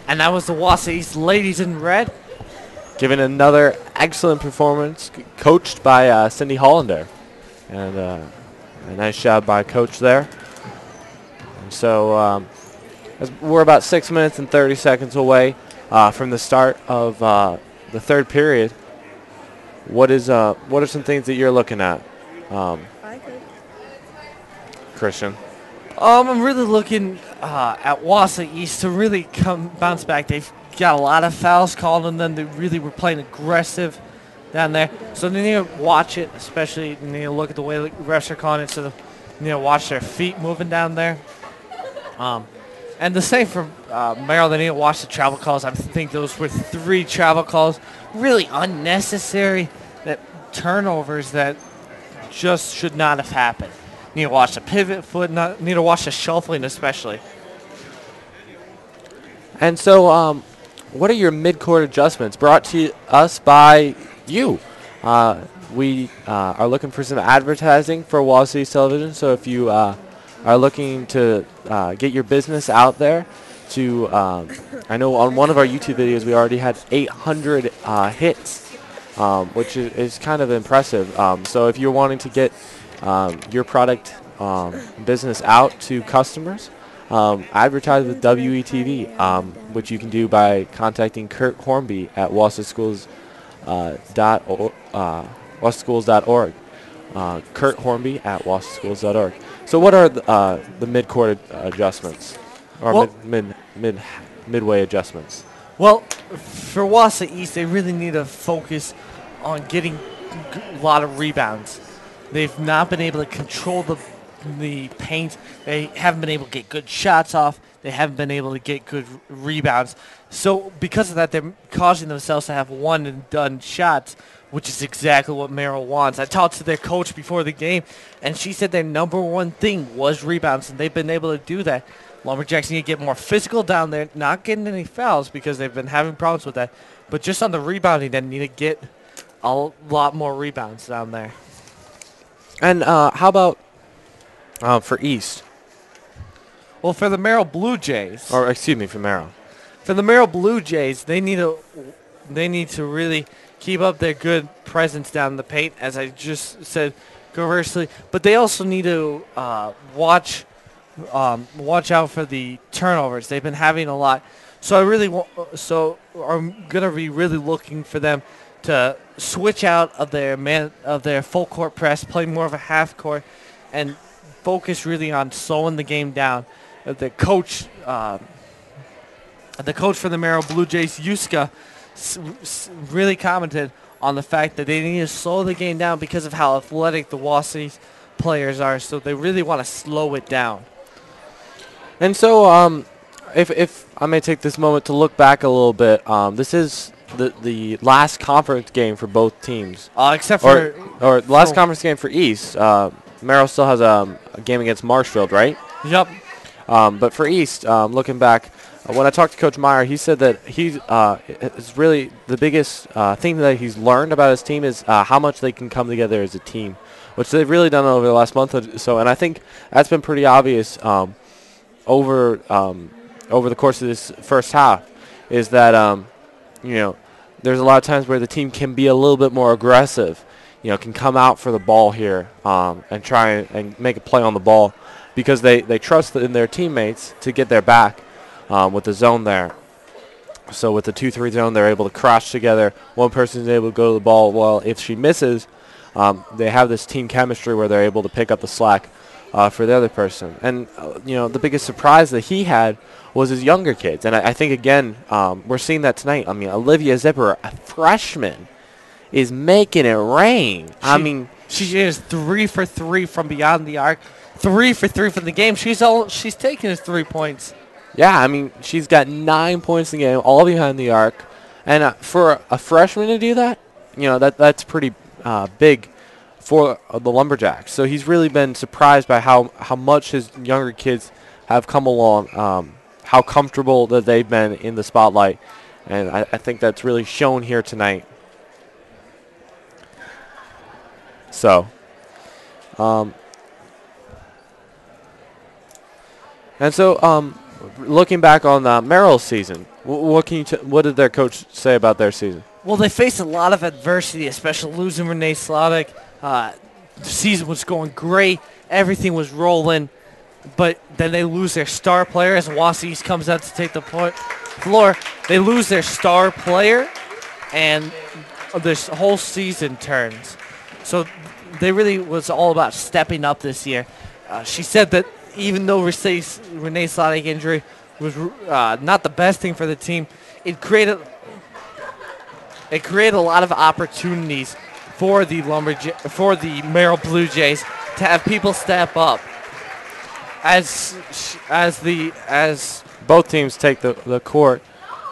And that was the Wausau East ladies in red. Giving another excellent performance, coached by Cindy Hollander. And a nice job by Coach there. And so as we're about 6 minutes and 30 seconds away from the start of the third period. What are some things that you're looking at, Christian? I'm really looking at Wausau East to really bounce back. They've got a lot of fouls called on them. They really were playing aggressive down there. So they need to watch it, especially they need to look at the way the refs are calling it. So they need to watch their feet moving down there. And the same for Merrill. They need to watch the travel calls. I think those were 3 travel calls. Really unnecessary turnovers that just should not have happened. Need to watch the pivot foot, need to watch the shuffling especially. And so what are your mid-court adjustments brought to us by you? We are looking for some advertising for Wausau East Television, so if you are looking to get your business out there to, I know on one of our YouTube videos we already had 800 hits, which is kind of impressive. So if you're wanting to get your product business out to customers, advertise with WETV, which you can do by contacting Kurt Hornby at wausauschools.org. Kurt Hornby at wausauschools.org. So what are the mid-court adjustments, or midway adjustments? Well, for Wausau East, they really need to focus on getting a lot of rebounds. They've not been able to control the paint. They haven't been able to get good shots off. They haven't been able to get good rebounds. So because of that, they're causing themselves to have one-and-done shots, which is exactly what Merrill wants. I talked to their coach before the game, and she said their number one thing was rebounds, and they've been able to do that. Lumberjacks need to get more physical down there, not getting any fouls because they've been having problems with that. But just on the rebounding, they need to get a lot more rebounds down there. And how about for East? Well, for the Merrill Blue Jays. Or excuse me, for Merrill. For the Merrill Blue Jays, they need to really keep up their good presence down in the paint, as I just said conversely. But they also need to watch out for the turnovers. They've been having a lot. So I'm gonna be really looking for them to switch out of their full court press, play more of a half court, and focus really on slowing the game down. The coach for the Merrill Blue Jays, Yuska, really commented on the fact that they need to slow the game down because of how athletic the Wausau players are. So they really want to slow it down. And so, if I may take this moment to look back a little bit, this is the last conference game for both teams. Except for or last conference game for East. Merrill still has a game against Marshfield, right? Yep. But for East, looking back, when I talked to Coach Meyer, he said that it's really the biggest thing that he's learned about his team is how much they can come together as a team, which they've really done over the last month or so. And I think that's been pretty obvious over the course of this first half, is that there's a lot of times where the team can be a little bit more aggressive, can come out for the ball here and try and make a play on the ball because they trust in their teammates to get their back with the zone there. So with the 2-3 zone, they're able to crash together. One person is able to go to the ball. Well, if she misses, they have this team chemistry where they're able to pick up the slack for the other person. And, the biggest surprise that he had was his younger kids. And I think, again, we're seeing that tonight. I mean, Olivia Zipper, a freshman, is making it rain. She is 3 for 3 from beyond the arc. 3 for 3 from the game. She's taking his 3 points. Yeah, she's got 9 points in the game, all behind the arc. And for a freshman to do that, that's pretty big for the Lumberjacks. So he's really been surprised by how much his younger kids have come along, how comfortable that they've been in the spotlight. And I think that's really shown here tonight. So, looking back on Merrill's season, what did their coach say about their season? Well, they faced a lot of adversity, especially losing Renee Slottick. The season was going great. Everything was rolling. But then they lose their star player as Wausau comes out to take the floor. They lose their star player, and this whole season turns. So they really was all about stepping up this year. She said that even though Renee Slottick injury was not the best thing for the team, it created a lot of opportunities for the Merrill Blue Jays to have people step up. As both teams take the court,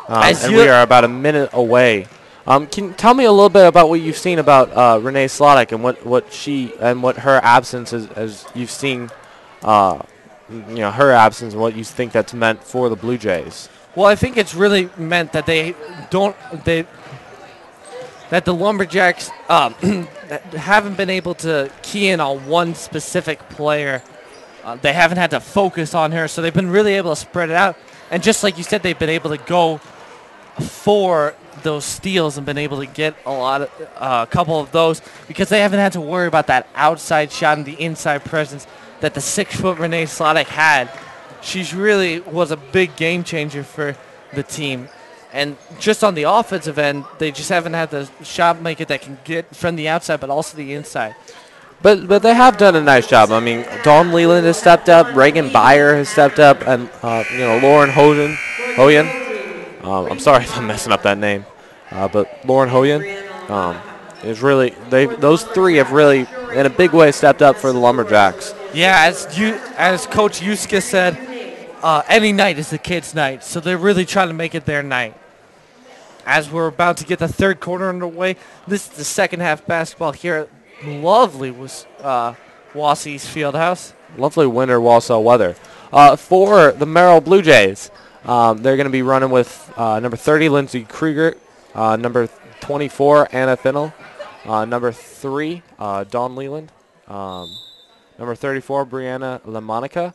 and we are about a minute away. Can you tell me a little bit about what you've seen about Renee Slottick and what her absence as you've seen, her absence and what you think that's meant for the Blue Jays? Well, I think it's really meant that that the Lumberjacks haven't been able to key in on one specific player. They haven't had to focus on her, so they've been really able to spread it out. And just like you said, they've been able to go for those steals and been able to get a couple of those because they haven't had to worry about that outside shot and the inside presence that the 6-foot Renee Slottick had. She's really was a big game changer for the team. And just on the offensive end, they just haven't had the shot maker that can get from the outside but also the inside. But they have done a nice job. I mean, Dawn Leland has stepped up, Reagan Byer has stepped up, and Lauren Hoyen. I'm sorry if I'm messing up that name, but Lauren Hoyen is really those three have really in a big way stepped up for the Lumberjacks. Yeah, as Coach Yuska said, any night is the kids' night, so they're really trying to make it their night. As we're about to get the third quarter underway, this is the second half basketball here at lovely was Wausau's Fieldhouse. Lovely winter Wausau weather. For the Merrill Blue Jays, they're going to be running with number 30, Lindsay Krieger, number 24, Anna Finnell, number 3, Dawn Leland, number 34, Brianna LaMonica,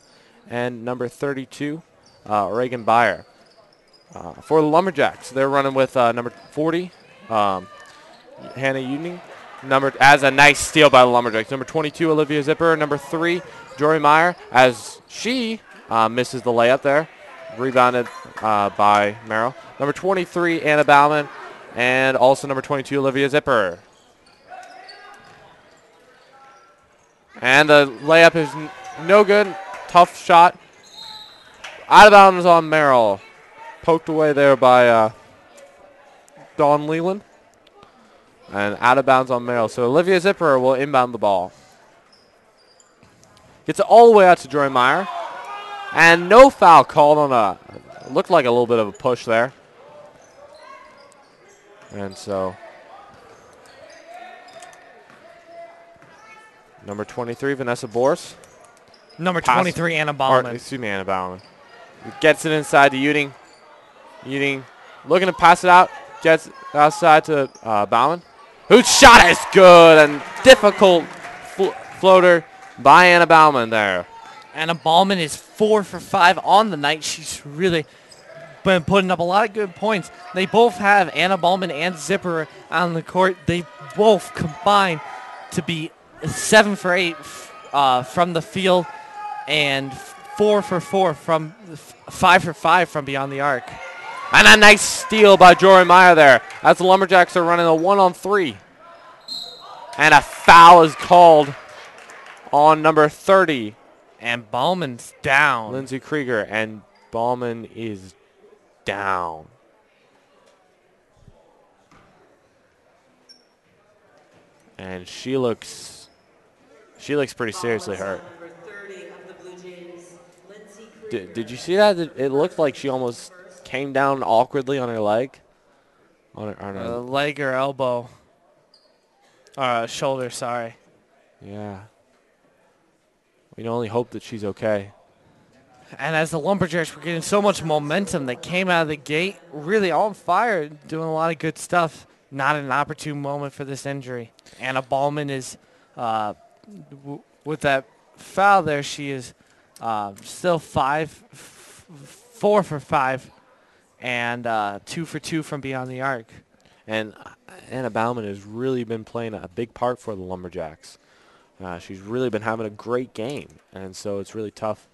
and number 32, Reagan Byer. For the Lumberjacks, they're running with number 40, Hannah Uning. As a nice steal by the Lumberjacks. Number 22, Olivia Zipper. Number 3, Jory Meyer, as she misses the layup there. Rebounded by Merrill. Number 23, Anna Bauman. And also number 22, Olivia Zipper. And the layup is no good. Tough shot. Out of bounds on Merrill. Poked away there by Dawn Leland. And out of bounds on Merrill. So Olivia Zipper will inbound the ball. Gets it all the way out to Joy Meyer. And no foul called on looked like a little bit of a push there. And so number 23, Vanessa Boris. Number 23, Anna Bauman. Anna Bauman. Gets it inside to Uting. Uting looking to pass it out. Gets outside to Bauman. Whose shot is good and difficult floater by Anna Bauman there. Anna Bauman is 4 for 5 on the night. She's really been putting up a lot of good points. They both have Anna Bauman and Zipper on the court. They both combine to be 7 for 8 from the field and 4 for 4 from 5 for 5 from beyond the arc. And a nice steal by Jory Meyer there as the Lumberjacks are running a 1-on-3. And a foul is called on number 30. And Bauman's down. Lindsay Krieger, and Bauman is down. And she looks pretty seriously hurt. Did you see that? It looked like she almost came down awkwardly on her leg. On her leg or elbow. Shoulder, sorry. Yeah. We can only hope that she's okay. And as the Lumberjacks were getting so much momentum, they came out of the gate really on fire, doing a lot of good stuff. Not an opportune moment for this injury. Anna Ballman is, with that foul there, she is still 4 for 5, and 2 for 2 from beyond the arc. And Anna Bauman has really been playing a big part for the Lumberjacks. She's really been having a great game, and so it's really tough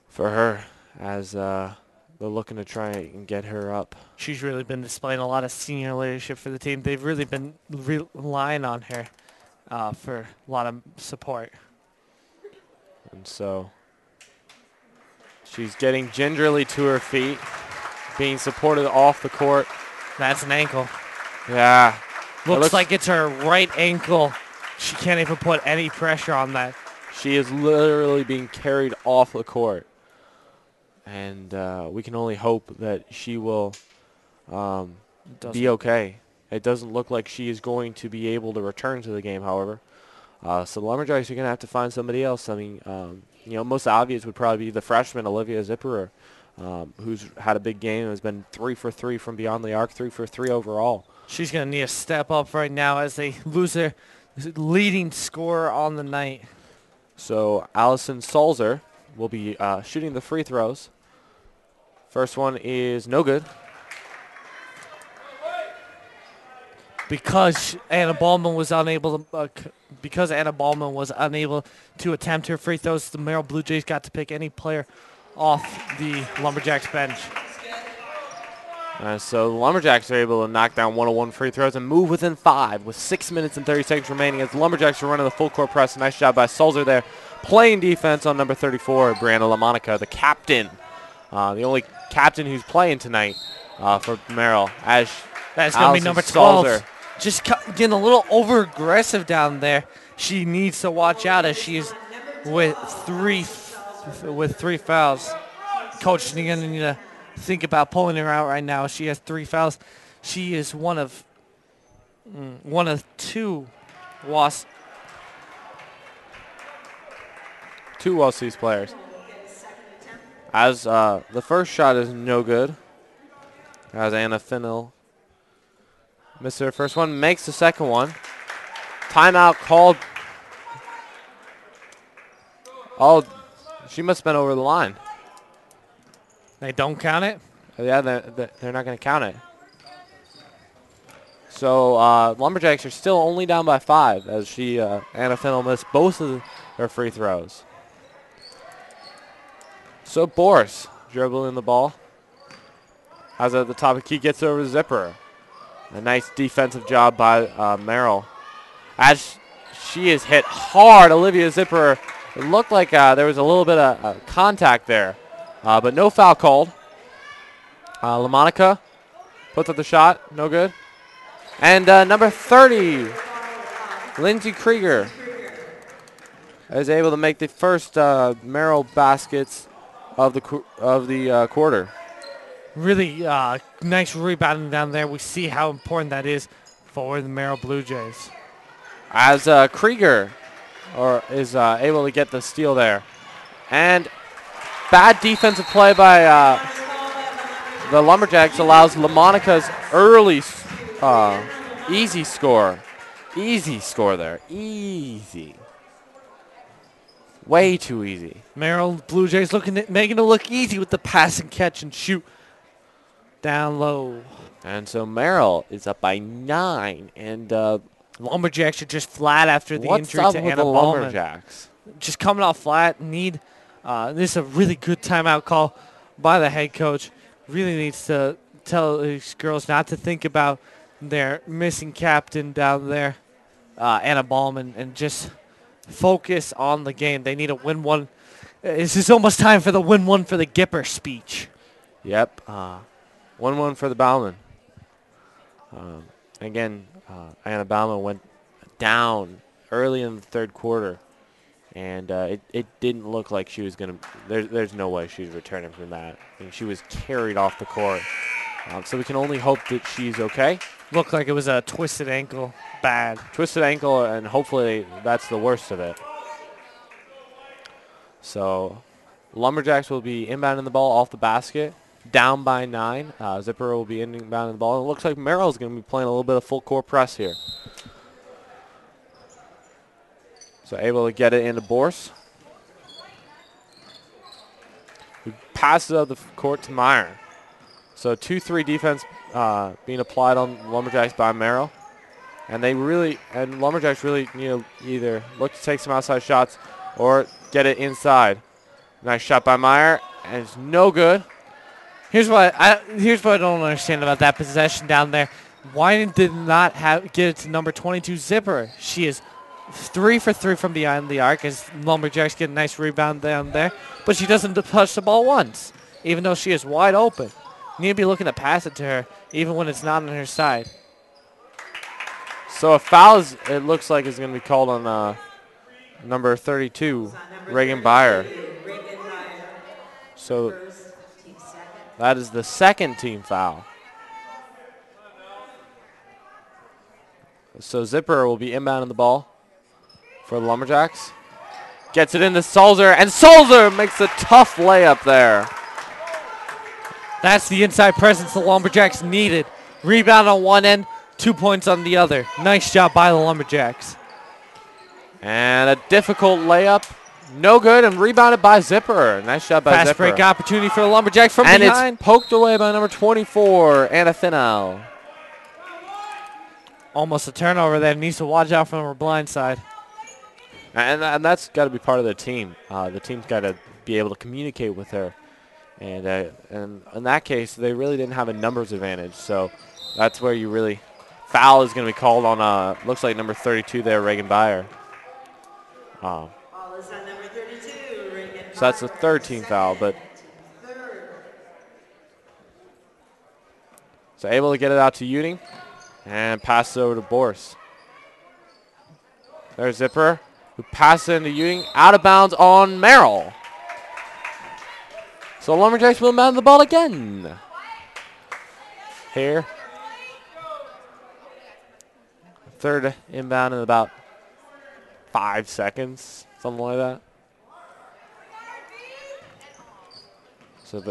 for her as they're looking to try and get her up. She's really been displaying a lot of senior leadership for the team. They've really been relying on her for a lot of support. And so she's getting gingerly to her feet, being supported off the court. That's an ankle. Yeah. Looks like it's her right ankle. She can't even put any pressure on that. She is literally being carried off the court. And we can only hope that she will be okay. It doesn't look like she is going to be able to return to the game, however. So the Lumberjacks are going to have to find somebody else. I mean, most obvious would probably be the freshman, Olivia Zipperer, who's had a big game and has been 3 for 3 from beyond the arc, 3 for 3 overall. She's going to need a step up right now as they lose their leading scorer on the night. So Allison Salzer will be shooting the free throws. First one is no good. Because Anna Ballman was unable to attempt her free throws, the Merrill Blue Jays got to pick any player off the Lumberjacks bench. So the Lumberjacks are able to knock down 101 free throws and move within 5 with 6 minutes and 30 seconds remaining as the Lumberjacks are running the full court press. Nice job by Sulzer there, playing defense on number 34, Brianna LaMonica, the captain, the only captain who's playing tonight for Merrill. As that's going to be number 12. Sulzer. Just getting a little over-aggressive down there. She needs to watch out as she is with three fouls. Coach is going to need to think about pulling her out right now. She has 3 fouls. She is one of 2 Wausee's players. As the first shot is no good. As Anna Finnell missed her first one, makes the second one. Timeout called. Oh, she must have been over the line. They don't count it? Yeah, they're not going to count it. So Lumberjacks are still only down by 5 as Anna Finnell missed both of her free throws. So Boris dribbling the ball. Has it at the top of the key, gets over to Zipper. A nice defensive job by Merrill. As she is hit hard, Olivia Zipper. It looked like there was a little bit of contact there, but no foul called. LaMonica puts up the shot, no good. And number 30, Lindsay Krieger, is able to make the first Merrill baskets of the quarter. Really nice rebounding down there. We see how important that is for the Merrill Blue Jays. As Krieger is able to get the steal there. And bad defensive play by the Lumberjacks allows LaMonica's early easy score. Easy score there. Easy. Way too easy. Merrill Blue Jays making it look easy with the pass and catch and shoot down low. And so Merrill is up by 9. And Lumberjacks are just flat after the injury to Anna Ballman. Lumberjacks? Just coming off flat. This is a really good timeout call by the head coach. Really needs to tell these girls not to think about their missing captain down there, Anna Ballman, and just focus on the game. They need to win one. This is almost time for the win one for the Gipper speech. Yep. 1-1 for the Bauman. Again, Anna Bauman went down early in the third quarter, and it didn't look like she was going to. There's no way she's returning from that. I mean, she was carried off the court. So we can only hope that she's okay. Looked like it was a twisted ankle bad. Twisted ankle, and hopefully that's the worst of it. So Lumberjacks will be inbounding the ball off the basket, down by 9. Zipper will be inbounding the ball. It looks like Merrill is going to be playing a little bit of full court press here. So able to get it into Borse. Who passes out the court to Meyer. So 2-3 defense being applied on Lumberjacks by Merrill. And Lumberjacks really either look to take some outside shots or get it inside. Nice shot by Meyer, and it's no good. Here's what I don't understand about that possession down there. Why did not get it to number 22 Zipper? She is 3 for 3 from behind the arc as Lumberjacks get a nice rebound down there, but she doesn't touch the ball once, even though she is wide open. You need to be looking to pass it to her, even when it's not on her side. So a foul, it looks like, is going to be called on number 32, Reagan Byer. So that is the second team foul. So Zipper will be inbounding the ball for the Lumberjacks. Gets it into Sulzer, and Sulzer makes a tough layup there. That's the inside presence the Lumberjacks needed. Rebound on one end, 2 points on the other. Nice job by the Lumberjacks. And a difficult layup. No good, and rebounded by Zipper. Nice shot by Zipper. Fast break opportunity for the Lumberjacks from behind. And it's poked away by number 24, Anna Finnell. Almost a turnover there. Needs to watch out from her blind side. And that's got to be part of the team. The team's got to be able to communicate with her. And in that case, they really didn't have a numbers advantage. So that's where you really foul is going to be called on, looks like number 32 there, Reagan Byer. So that's the third team foul, but so able to get it out to Uting and pass it over to Borse. There's Zipper, who passes it into Uting, out of bounds on Merrill. So Lumberjacks will mount the ball again. Here. Third inbound in about 5 seconds, something like that. So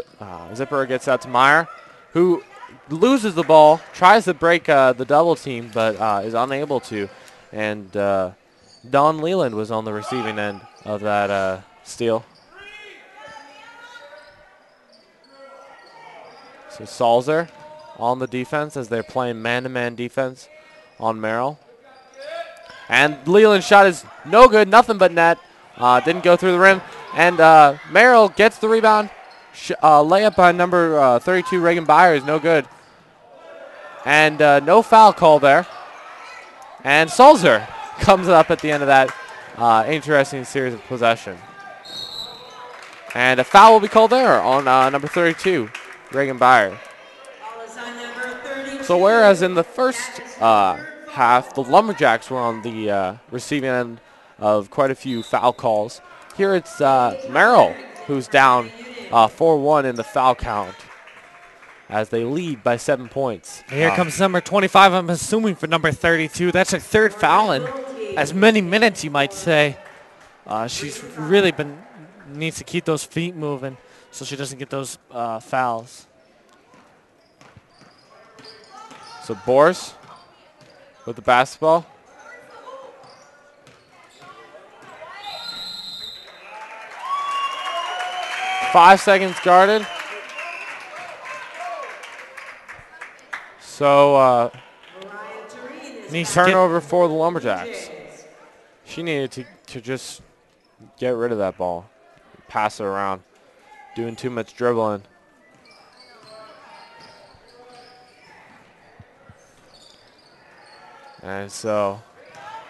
Zipper gets out to Meyer, who loses the ball, tries to break the double team, but is unable to. And Don Leland was on the receiving end of that steal. So Salzer on the defense as they're playing man-to-man defense on Merrill. And Leland's shot is no good, nothing but net. Didn't go through the rim. And Merrill gets the rebound. Layup by number 32, Reagan Byer, is no good. And no foul call there. And Sulzer comes up at the end of that interesting series of possession. And a foul will be called there on number 32, Reagan Byer. So whereas in the first half, the Lumberjacks were on the receiving end of quite a few foul calls, here it's Merrill who's down 4-1 in the foul count as they lead by 7 points. Here comes number 25, I'm assuming for number 32. That's her third foul in as many minutes, you might say. She's really needs to keep those feet moving so she doesn't get those fouls. So Borse with the basketball. Five seconds guarded. So turnover for the Lumberjacks. She needed to just get rid of that ball. Pass it around. Doing too much dribbling. And so,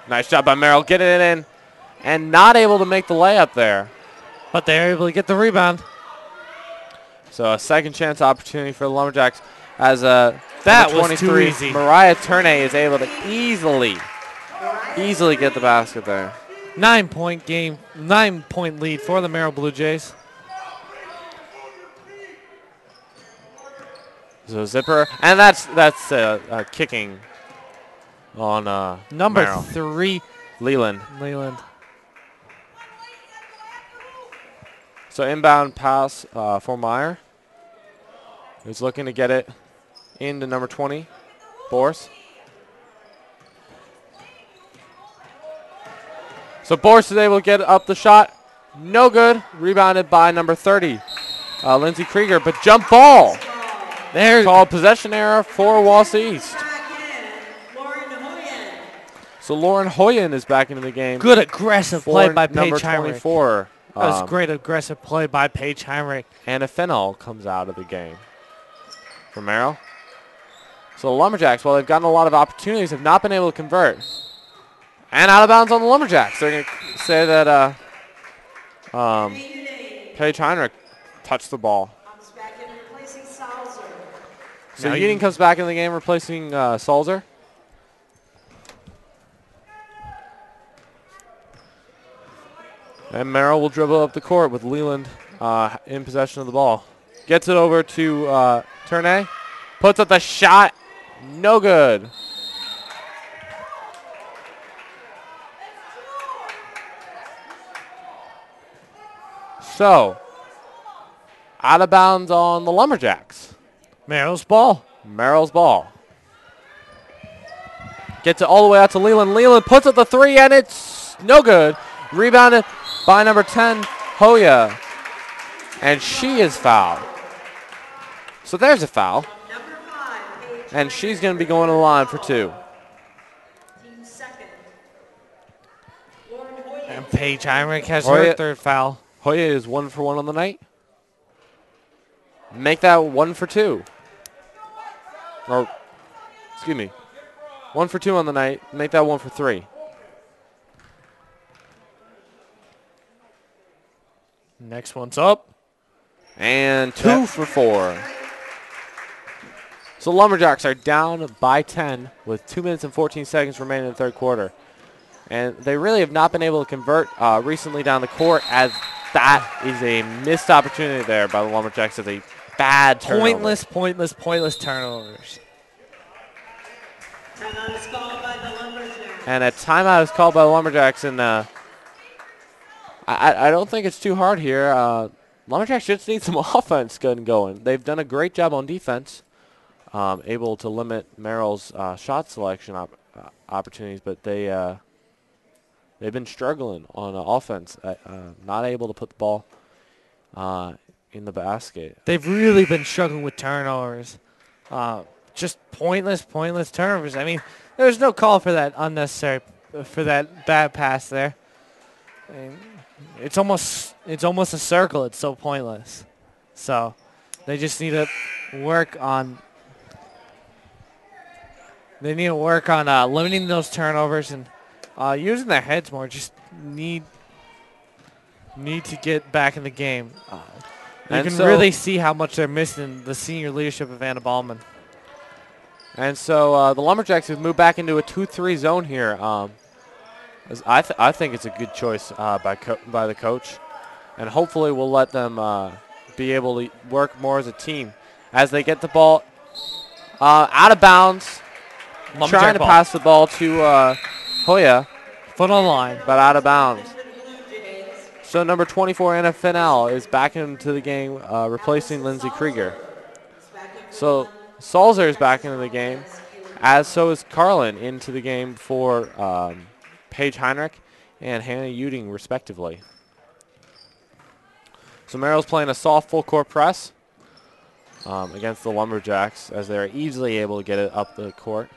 nice job by Merrill getting it in and not able to make the layup there. But they're able to get the rebound. So a second chance opportunity for the Lumberjacks as that was too easy. Mariah Turnay is able to easily get the basket there. 9-point game, 9-point lead for the Merrill Blue Jays. So Zipper, and that's a kicking on Number Merrill. 3, Leland. Leland. So inbound pass for Meyer. He's looking to get it into number 20, Boris. So Boris is able to get up the shot. No good. Rebounded by number 30, Lindsey Krieger. But jump ball. There. Called possession error for Wausau East. So Lauren Hoyen is back into the game. Good aggressive play by number Paige Heinrich. 24. That was great aggressive play by Paige Heinrich. Anna Fennell comes out of the game for Merrill. So the Lumberjacks, while they've gotten a lot of opportunities, have not been able to convert. And out of bounds on the Lumberjacks. They're going to say that Paige Heinrich touched the ball. So Uding comes back in the game, replacing Salzer. And Merrill will dribble up the court with Leland in possession of the ball. Gets it over to Tournay. Puts up the shot. No good. So, out of bounds on the Lumberjacks. Merrill's ball. Merrill's ball. Gets it all the way out to Leland. Leland puts up the three, and it's no good. Rebounded by number 10, Hoya. And she is fouled. So there's a foul. And she's going to be going to the line for 2. And Paige Heinrich has her third foul. Hoya is 1 for 1 on the night. Make that 1 for 2. Or, excuse me, 1 for 2 on the night. Make that 1 for 3. Next one's up. And 2 for 4. So Lumberjacks are down by 10 with 2 minutes and 14 seconds remaining in the third quarter. And they really have not been able to convert recently down the court, as that is a missed opportunity there by the Lumberjacks as a bad turnover. Pointless turnovers. Timeout is called by the Lumberjacks. And a timeout is called by the Lumberjacks. And I don't think it's too hard here. Lumberjacks just need some offense going. They've done a great job on defense, able to limit Merrill's shot selection opportunities, but they've been struggling on offense, not able to put the ball in the basket. They've really been struggling with turnovers. Just pointless turnovers. I mean, there's no call for that for that bad pass there. I mean, it's almost a circle. It's so pointless. So they just need to work on. They need to work on limiting those turnovers and using their heads more. Just need to get back in the game. You can really see how much they're missing the senior leadership of Anna Ballman. And so the Lumberjacks have moved back into a 2-3 zone here. I think it's a good choice by the coach, and hopefully we'll let them be able to work more as a team as they get the ball out of bounds. Trying to pass the ball to Hoya. Foot on line. But out of bounds. So number 24, Anna Fennell, is back into the game, replacing Lindsey Krieger. So Salzer is back into the game, as so is Carlin into the game for Paige Heinrich and Hannah Uding, respectively. So Merrill's playing a soft full court press against the Lumberjacks, as they're easily able to get it up the court.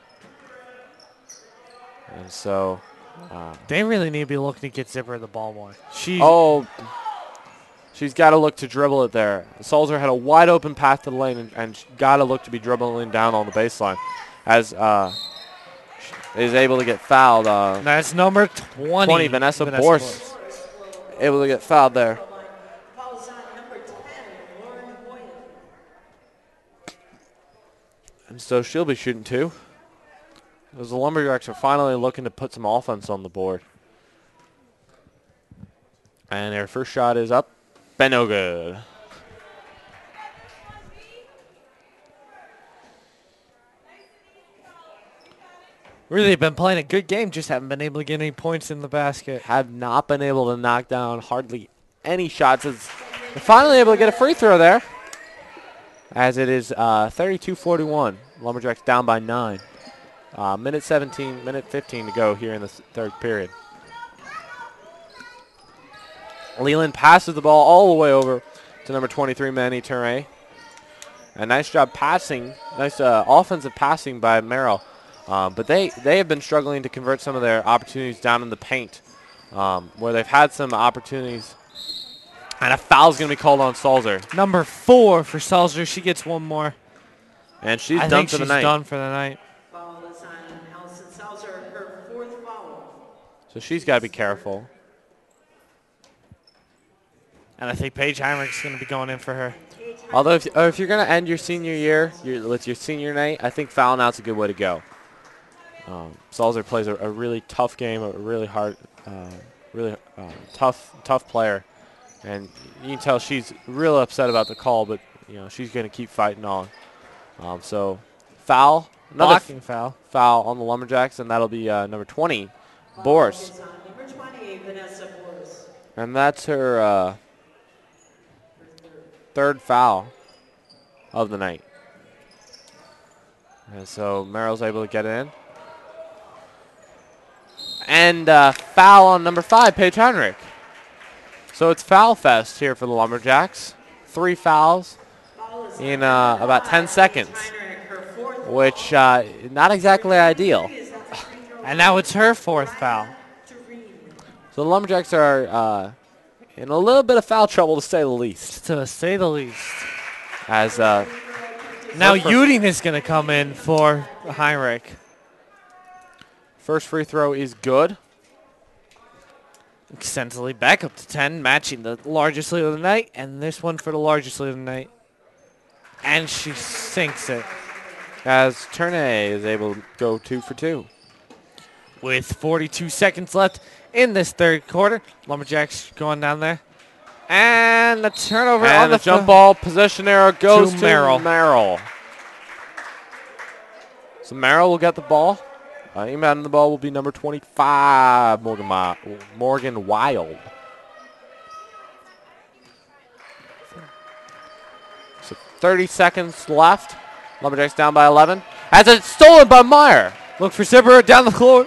And so they really need to be looking to get Zipper the ball more. She's got to look to dribble it there. Salzer had a wide open path to the lane and got to look to be dribbling down on the baseline, as is able to get fouled. That's number 20. Vanessa Borst, able to get fouled there. And so she'll be shooting 2. As the Lumberjacks are finally looking to put some offense on the board. And their first shot is up. But no good. Really been playing a good game, just haven't been able to get any points in the basket. Have not been able to knock down hardly any shots. As they're finally able to get a free throw there. As it is 32-41. Lumberjacks down by 9. Minute 15 to go here in the third period. Leland passes the ball all the way over to number 23, Manny Ture. A nice job passing, nice offensive passing by Merrill. But they have been struggling to convert some of their opportunities down in the paint, where they've had some opportunities. And a foul's going to be called on Salzer. Number 4 for Salzer. She gets one more. And she's done for the night. Done for the night. Foul is on Allison Salzer, her 4th foul. So she's got to be careful. And I think Paige Heinrich's going to be going in for her. Although if you're going to end your senior year with your senior night, I think fouling out's a good way to go. Salzer plays a really tough game, a really hard, tough player. And you can tell she's real upset about the call, but she's going to keep fighting on. So foul, another foul on the Lumberjacks, and that'll be number 20, Boris. Number 20, Vanessa Boris. And that's her third foul of the night. And so Merrill's able to get in. And foul on number 5, Paige Heinrich. So it's foul fest here for the Lumberjacks. 3 fouls in about 10 seconds, which not exactly ideal. And now it's her 4th foul. So the Lumberjacks are in a little bit of foul trouble, to say the least. To say the least. As now Uding is going to come in for Heinrich. First free throw is good. Extensively back up to 10, matching the largest lead of the night, and this one for the largest lead of the night. And she sinks it. As Turnay is able to go 2 for 2. With 42 seconds left in this third quarter, Lumberjacks going down there. And the turnover on the jump ball possession arrow goes to Merrill. So Merrill will get the ball. Inbound the ball will be number 25, Morgan Wild. So 30 seconds left. Lumberjacks down by 11. As it's stolen by Meyer. Look for Zipper down the floor.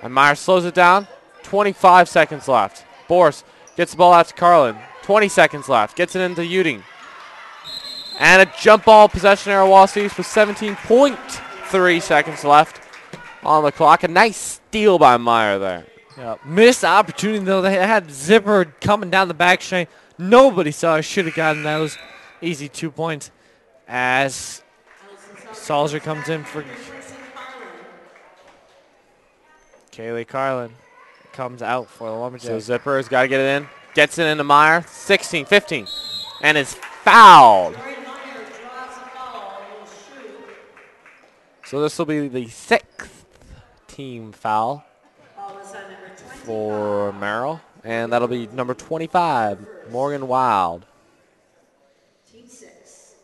And Meyer slows it down. 25 seconds left. Boris gets the ball out to Carlin. 20 seconds left. Gets it into Uding. And a jump ball possession arrow Wausau with 17.3 seconds left on the clock. A nice steal by Meyer there. Yeah, missed opportunity, though. They had Zipper coming down the back string. Nobody saw her. Should have gotten those easy 2 points. As Salzer comes in for Kaylee Carlin. Comes out for the Lumberjacks. So Zipper has got to get it in. Gets it into Meyer. 16, 15. And is fouled. So this will be the 6th team foul for Merrill. And that'll be number 25, Morgan Wild. Team 6.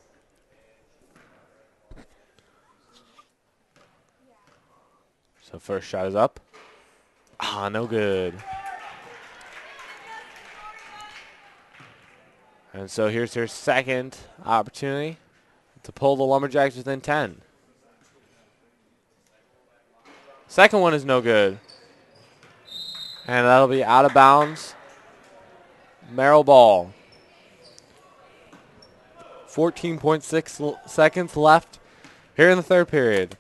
So first shot is up. No good. And so here's their second opportunity to pull the Lumberjacks within 10. Second one is no good. And that'll be out of bounds. Merrill ball. 14.6 seconds left here in the third period.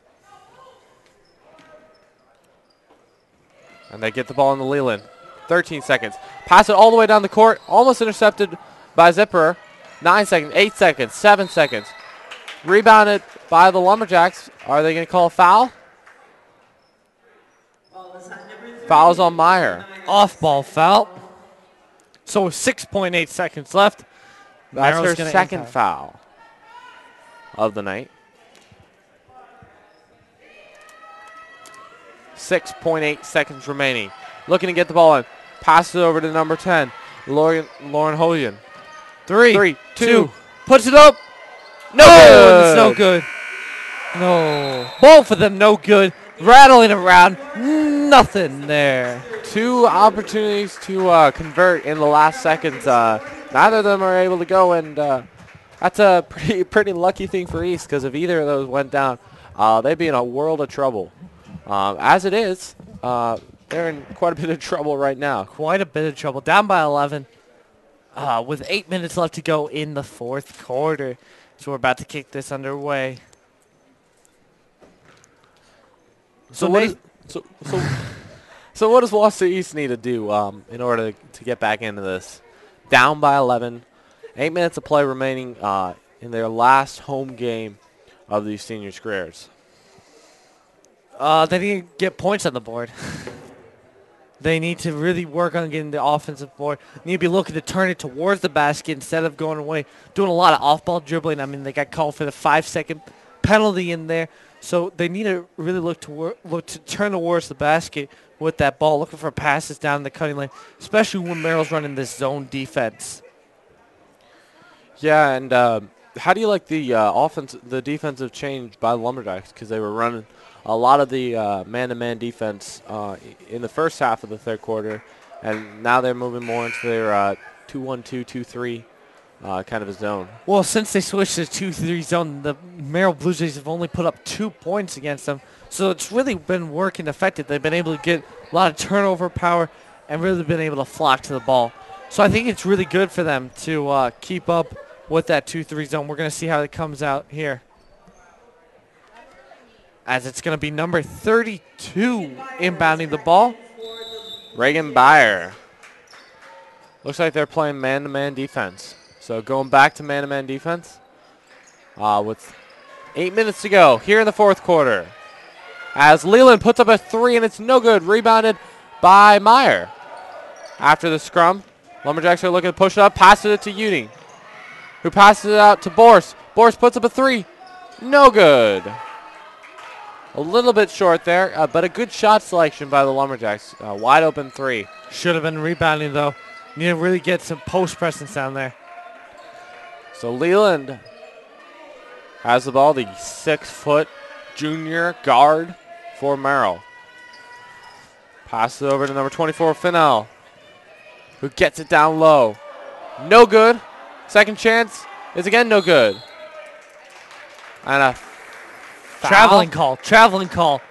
And they get the ball in the Leland. 13 seconds. Pass it all the way down the court. Almost intercepted by Zipper. 9 seconds, 8 seconds, 7 seconds. Rebounded by the Lumberjacks. Are they going to call a foul? Foul's on Meyer. Off-ball foul. So 6.8 seconds left. That's her second foul of the night. 6.8 seconds remaining. Looking to get the ball in. Passes it over to number 10, Lauren Hoyan. 3, 2. Puts it up. No, it's no good. No. Both of them no good. rattling around. Nothing there. 2 opportunities to convert in the last seconds. Neither of them are able to go, and that's a pretty lucky thing for East, because if either of those went down, they'd be in a world of trouble. As it is, they're in quite a bit of trouble right now. Quite a bit of trouble. Down by 11 with 8 minutes left to go in the fourth quarter. So we're about to kick this underway. So what does Wausau East need to do in order to get back into this? Down by 11, 8 minutes of play remaining in their last home game of these senior careers. They need to get points on the board. They need to really work on getting the offensive board. They need to be looking to turn it towards the basket instead of going away, doing a lot of off-ball dribbling. I mean, they got called for the 5-second penalty in there. So they need to really look to turn towards the basket with that ball, looking for passes down the cutting lane, especially when Merrill's running this zone defense. Yeah, and how do you like the defensive change by the Lumberjacks? Because they were running a lot of the man-to-man defense in the first half of the third quarter, and now they're moving more into their 2-1-2, 2-3 kind of a zone. Well, since they switched to 2-3 zone, the Merrill Blue Jays have only put up 2 points against them, so it's really been working effective. They've been able to get a lot of turnover power and really been able to flock to the ball. So I think it's really good for them to keep up with that 2-3 zone. We're going to see how it comes out here, as it's going to be number 32 inbounding the ball. Reagan Byer. Looks like they're playing man-to-man defense. So going back to man-to-man defense with 8 minutes to go here in the fourth quarter. As Leland puts up a 3, and it's no good. Rebounded by Meyer. After the scrum, Lumberjacks are looking to push it up, passes it to Uting, who passes it out to Borse. Borse puts up a 3. No good. A little bit short there, but a good shot selection by the Lumberjacks. Wide open 3. Should have been rebounding, though. Need to really get some post presence down there. So Leland has the ball, the 6-foot junior guard for Merrill. Passes it over to number 24, Finnell, who gets it down low. No good. Second chance is again no good. And a traveling call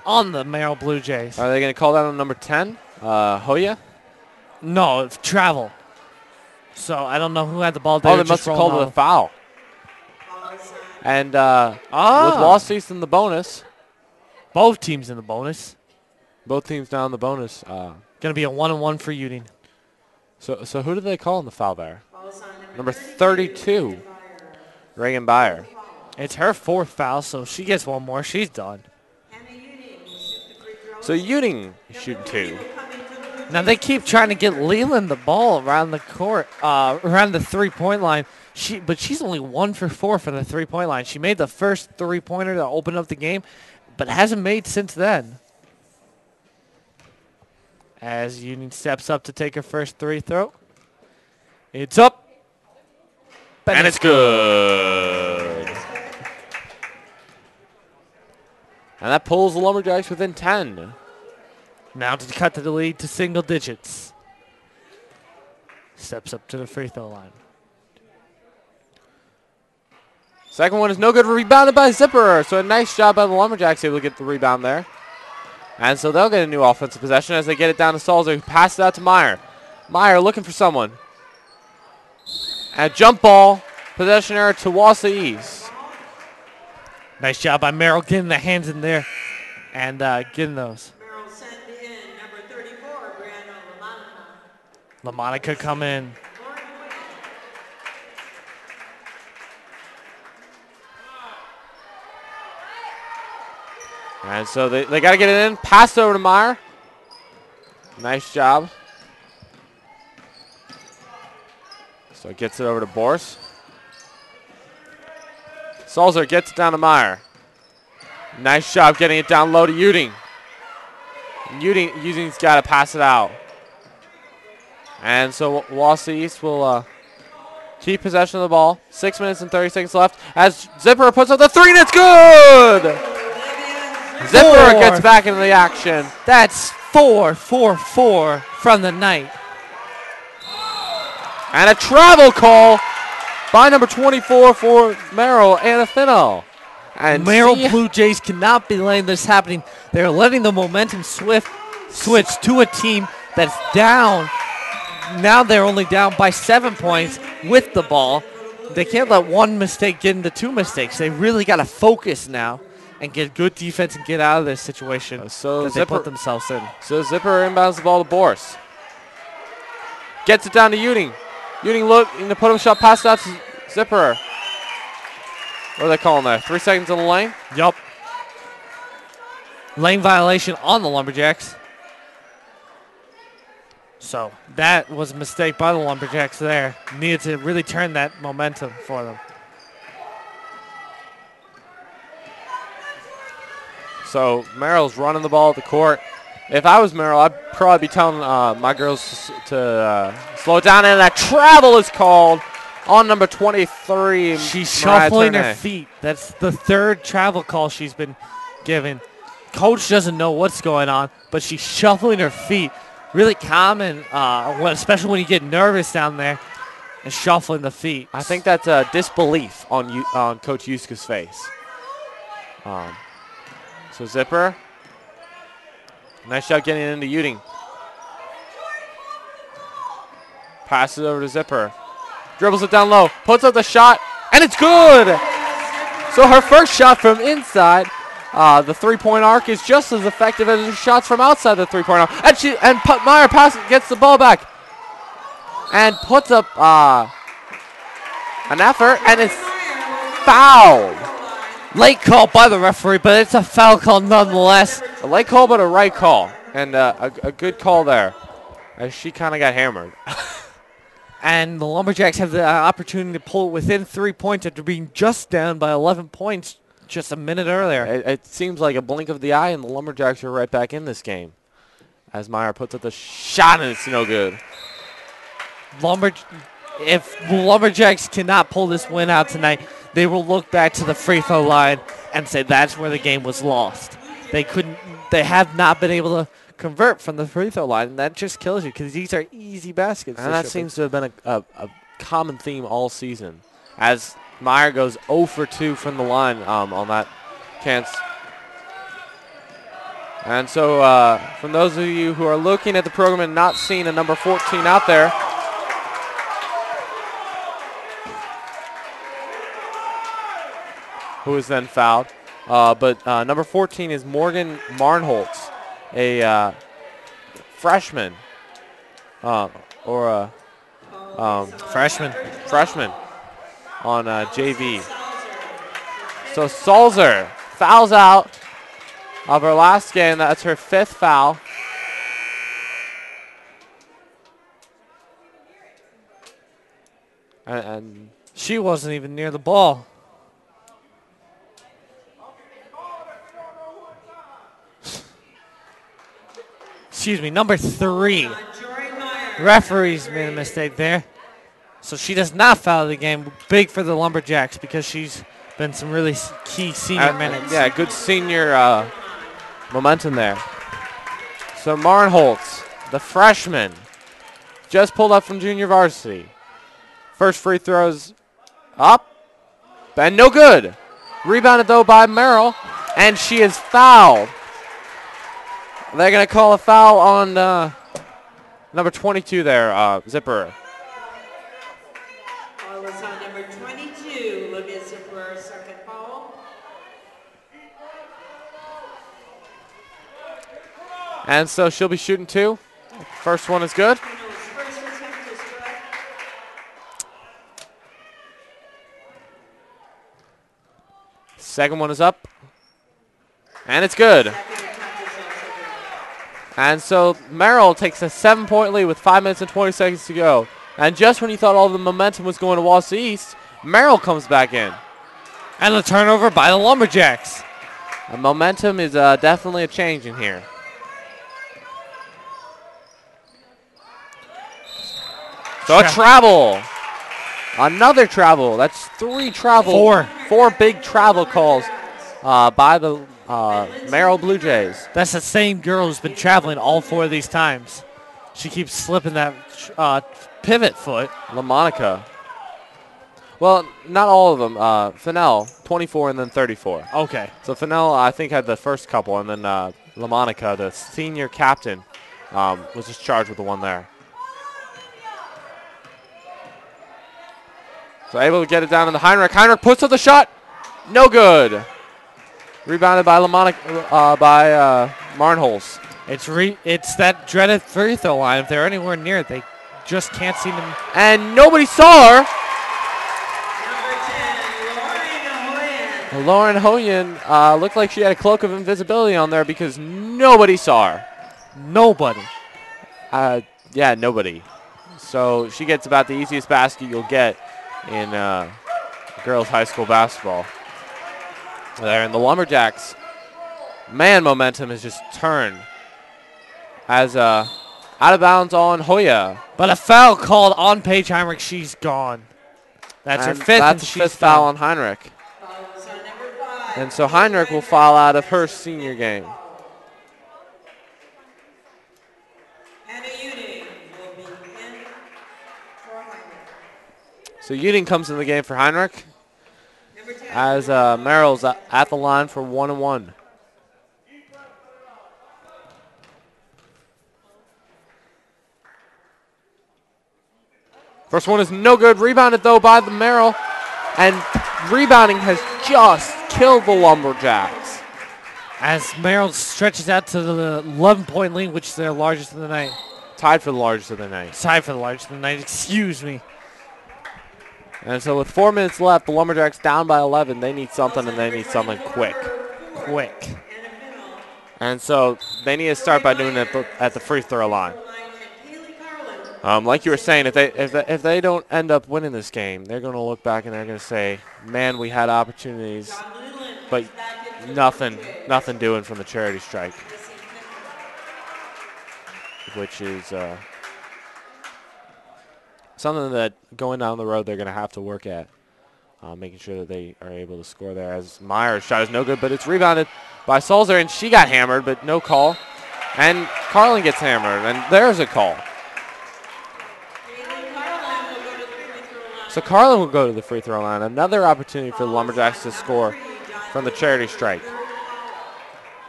on the Merrill Blue Jays. Are they going to call that on number 10, Hoya? No, it's travel. So I don't know who had the ball. They must have called it a foul. And with Wausau East in the bonus. Both teams in the bonus. Both teams down in the bonus. Going to be a 1-1 for Uting. So who did they call in the foul there? Number 32, Reagan Byer. It's her 4th foul, so she gets 1 more. She's done. So Uting shooting 2. Now they keep trying to get Leland the ball around the court, around the 3-point line. But she's only 1 for 4 from the 3-point line. She made the first 3-pointer to open up the game, but hasn't made since then. As Uting steps up to take her first 3 throw. It's up. And it's good. And that pulls the Lumberjacks within 10. Now to cut the lead to single digits. Steps up to the free throw line. Second one is no good. Rebounded by Zipper. So a nice job by the Lumberjacks, able to get the rebound there. And so they'll get a new offensive possession as they get it down to Salzer, who passes it out to Meyer. Meyer looking for someone. And a jump ball. Possession error to Wausau East. Nice job by Merrill getting the hands in there and getting those. Merrill sent in number 34, Brianna LaMonica. LaMonica come in. And so they got to get it in. Pass over to Meyer. Nice job. So gets it over to Boris. Salzer gets it down to Meyer. Nice job getting it down low to Uting. Uting's got to pass it out. And so Wausau East will keep possession of the ball. 6 minutes and 30 seconds left as Zipper puts up the 3, and it's good! Zipper gets back into the action. That's 4-4-4 from the night. And a travel call by number 24 for Merrill, Anna Finnell. And Merrill Blue Jays cannot be letting this happening. They're letting the momentum switch to a team that's down. Now they're only down by 7 points with the ball. They can't let one mistake get into 2 mistakes. They really got to focus now and get good defense and get out of this situation that they put themselves in. So Zipper inbounds the ball to Boris. Gets it down to Uding. Uding looking to put a shot past out to Zipper. What are they calling there? 3 seconds in the lane? Yup. Lane violation on the Lumberjacks. So that was a mistake by the Lumberjacks there. Needed to really turn that momentum for them. So Merrill's running the ball at the court. If I was Merrill, I'd probably be telling my girls to slow it down, and a travel is called on number 23. She's shuffling her feet. That's the 3rd travel call she's been given. Coach doesn't know what's going on, but she's shuffling her feet. Really common, especially when you get nervous down there, and shuffling the feet. I think that's disbelief on Coach Yuska's face. So Zipper. Nice shot getting into Uding. Passes over to Zipper. Dribbles it down low. Puts up the shot. And it's good! So her first shot from inside the 3-point arc is just as effective as her shots from outside the 3-point arc. And Meyer gets the ball back. And puts up an effort. And it's fouled. Late call by the referee, but it's a foul call nonetheless. A late call, but a right call. And a good call there, as she kind of got hammered. And the Lumberjacks have the opportunity to pull it within 3 points after being just down by 11 points just a minute earlier. It seems like a blink of the eye, and the Lumberjacks are right back in this game. As Meyer puts up the shot, and it's no good. If the Lumberjacks cannot pull this win out tonight, they will look back to the free throw line and say that's where the game was lost. They have not been able to convert from the free throw line, and that just kills you because these are easy baskets. And that seems to have been a common theme all season, as Meyer goes 0 for 2 from the line on that chance. And so from those of you who are looking at the program and not seeing a number 14 out there, who is then fouled. But number 14 is Morgan Marnholtz, a freshman, freshman on JV. So Salzer fouls out of her last game. That's her 5th foul. And she wasn't even near the ball. Excuse me, number 3. Referees made a mistake there. So she does not foul the game. Big for the Lumberjacks because she's been some really key senior minutes. Yeah, good senior momentum there. So Marnholtz, the freshman, just pulled up from junior varsity. First free throws up, and no good. Rebounded, though, by Merrill, and she is fouled. They're going to call a foul on number 22 there, Zipper. Foul is on number 22, Olivia Zipper, 2nd foul. And so she'll be shooting 2. First one is good. First attempt is good. Second one is up. And it's good. And so Merrill takes a 7-point lead with 5 minutes and 20 seconds to go. And just when you thought all the momentum was going to Wausau East, Merrill comes back in. And the turnover by the Lumberjacks. The momentum is definitely a change in here. So a travel. Another travel. That's 3 travel. 4. 4 big travel calls by the Merrill Blue Jays. That's the same girl who's been traveling all 4 of these times. She keeps slipping that pivot foot. LaMonica. Well, not all of them. Fennell, 24 and then 34. Okay. So Fennell, I think, had the first couple, and then LaMonica, the senior captain, was just charged with the one there. So able to get it down to the Heinrich. Heinrich puts up the shot. No good. Rebounded by LaMonica, by Marnholz. It's that dreaded free throw line. If they're anywhere near it, they just can't seem to. And nobody saw her. Lauren Hoyen looked like she had a cloak of invisibility on there because nobody saw her. Nobody. Yeah, nobody. So she gets about the easiest basket you'll get in girls high school basketball. There, and the Lumberjacks, man, momentum has just turned as out of bounds on Hoya. But a foul called on Paige Heinrich. She's gone. That's her fifth. That's the fifth foul on Heinrich. And so Heinrich will foul out of her senior game. So Uding comes in the game for Heinrich as Merrill's at the line for 1-1. First one is no good. Rebounded, though, by the Merrill. And rebounding has just killed the Lumberjacks. As Merrill stretches out to the 11-point lead, which is their largest of the night. Tied for the largest of the night. Tied for the largest of the night. Excuse me. And so with 4 minutes left, the Lumberjacks down by 11. They need something, and they need something quick. Quick. And so they need to start by doing it at the free throw line. Like you were saying, if they don't end up winning this game, they're going to look back and they're going to say, man, we had opportunities, but nothing doing from the charity strike, which is something that going down the road they're going to have to work at, making sure that they are able to score there. As Meyer's shot is no good, but it's rebounded by Sulzer, and she got hammered, but no call. And Carlin gets hammered, and there's a call. So Carlin will go to the free throw line. Another opportunity for the Lumberjacks to score from the charity strike.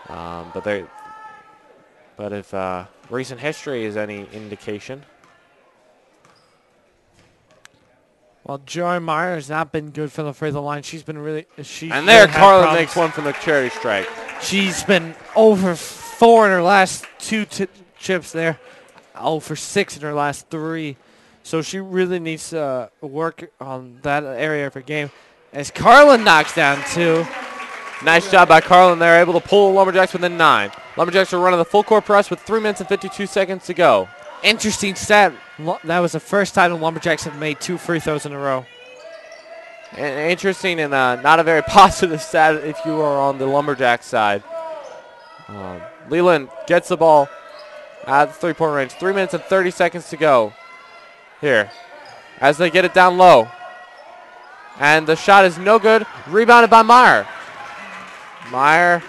But if recent history is any indication. Well, Joy Meyer has not been good from the free throw line. She's been really. And there, Carlin makes one from the charity strike. She's been 0 for 4 in her last 2 chips there. 0 for 6 in her last 3. So she really needs to work on that area of her game. As Carlin knocks down 2. Nice job by Carlin there, able to pull the Lumberjacks within 9. Lumberjacks are running the full court press with 3 minutes and 52 seconds to go. Interesting stat. That was the first time the Lumberjacks have made 2 free throws in a row. Interesting and not a very positive stat if you are on the Lumberjack side. Leland gets the ball at the three-point range. 3 minutes and 30 seconds to go here as they get it down low. And the shot is no good. Rebounded by Meyer. Meyer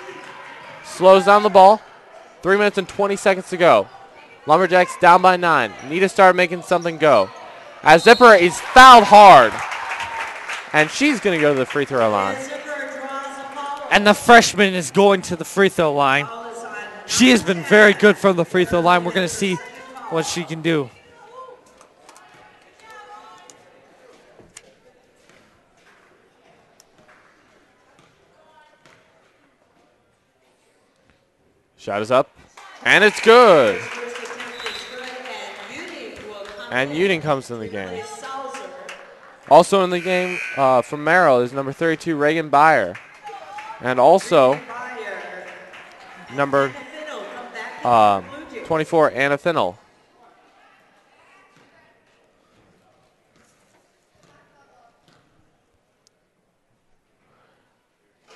slows down the ball. 3 minutes and 20 seconds to go. Lumberjacks down by 9. Need to start making something go. As Zipper is fouled hard. And she's going to go to the free throw line. And the freshman is going to the free throw line. She has been very good from the free throw line. We're going to see what she can do. Shot is up, and it's good. And Uding comes in the game. Also in the game from Merrill is number 32, Reagan Byer. And also number 24, Anna Finnell.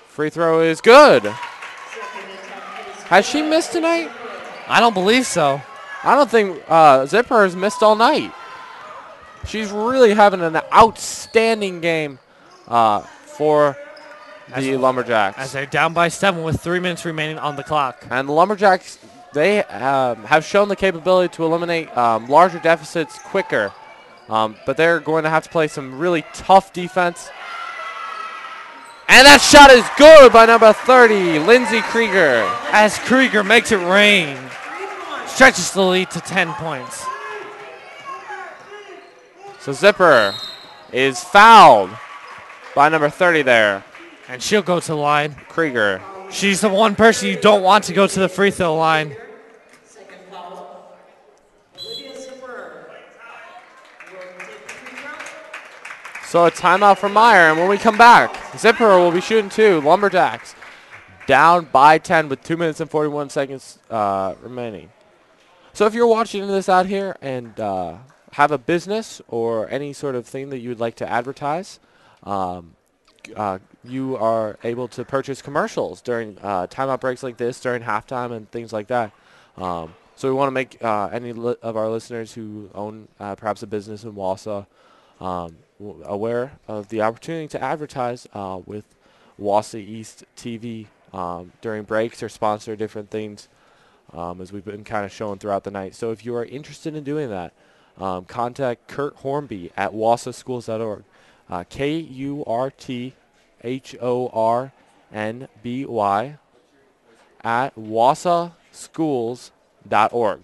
Free throw is good. Has she missed tonight? I don't believe so. I don't think Zipper has missed all night. She's really having an outstanding game for the Lumberjacks. As they're down by 7 with 3 minutes remaining on the clock. And the Lumberjacks, they have shown the capability to eliminate larger deficits quicker. But they're going to have to play some really tough defense. And that shot is good by number 30, Lindsey Krieger. As Krieger makes it rain. Stretches the lead to 10 points. So Zipper is fouled by number 30 there. And she'll go to the line. Krieger. She's the one person you don't want to go to the free throw line. Second foul. Olivia Zipper will take the free throw. So a timeout from Meyer, and when we come back, Zipper will be shooting 2. Lumberjacks down by 10 with 2 minutes and 41 seconds remaining. So if you're watching this out here and have a business or any sort of thing that you would like to advertise, you are able to purchase commercials during timeout breaks like this, during halftime and things like that. So we want to make any of our listeners who own perhaps a business in Wausau aware of the opportunity to advertise with Wausau East TV during breaks or sponsor different things, as we've been kind of showing throughout the night. So if you are interested in doing that, contact Kurt Hornby at wausauschools.org. KurtHornby at wausauschools.org.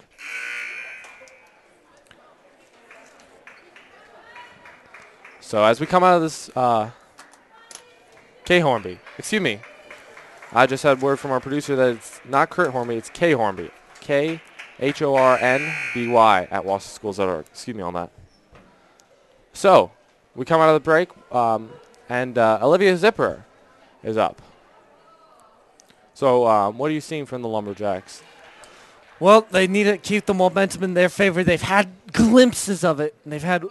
So as we come out of this, K Hornby, excuse me, I just had word from our producer that it's not Kurt Hornby, it's K Hornby. KHORNBY at wausauschools.org. Excuse me on that. So we come out of the break, and Olivia Zipper is up. So what are you seeing from the Lumberjacks? Well, they need to keep the momentum in their favor. They've had glimpses of it, and they've had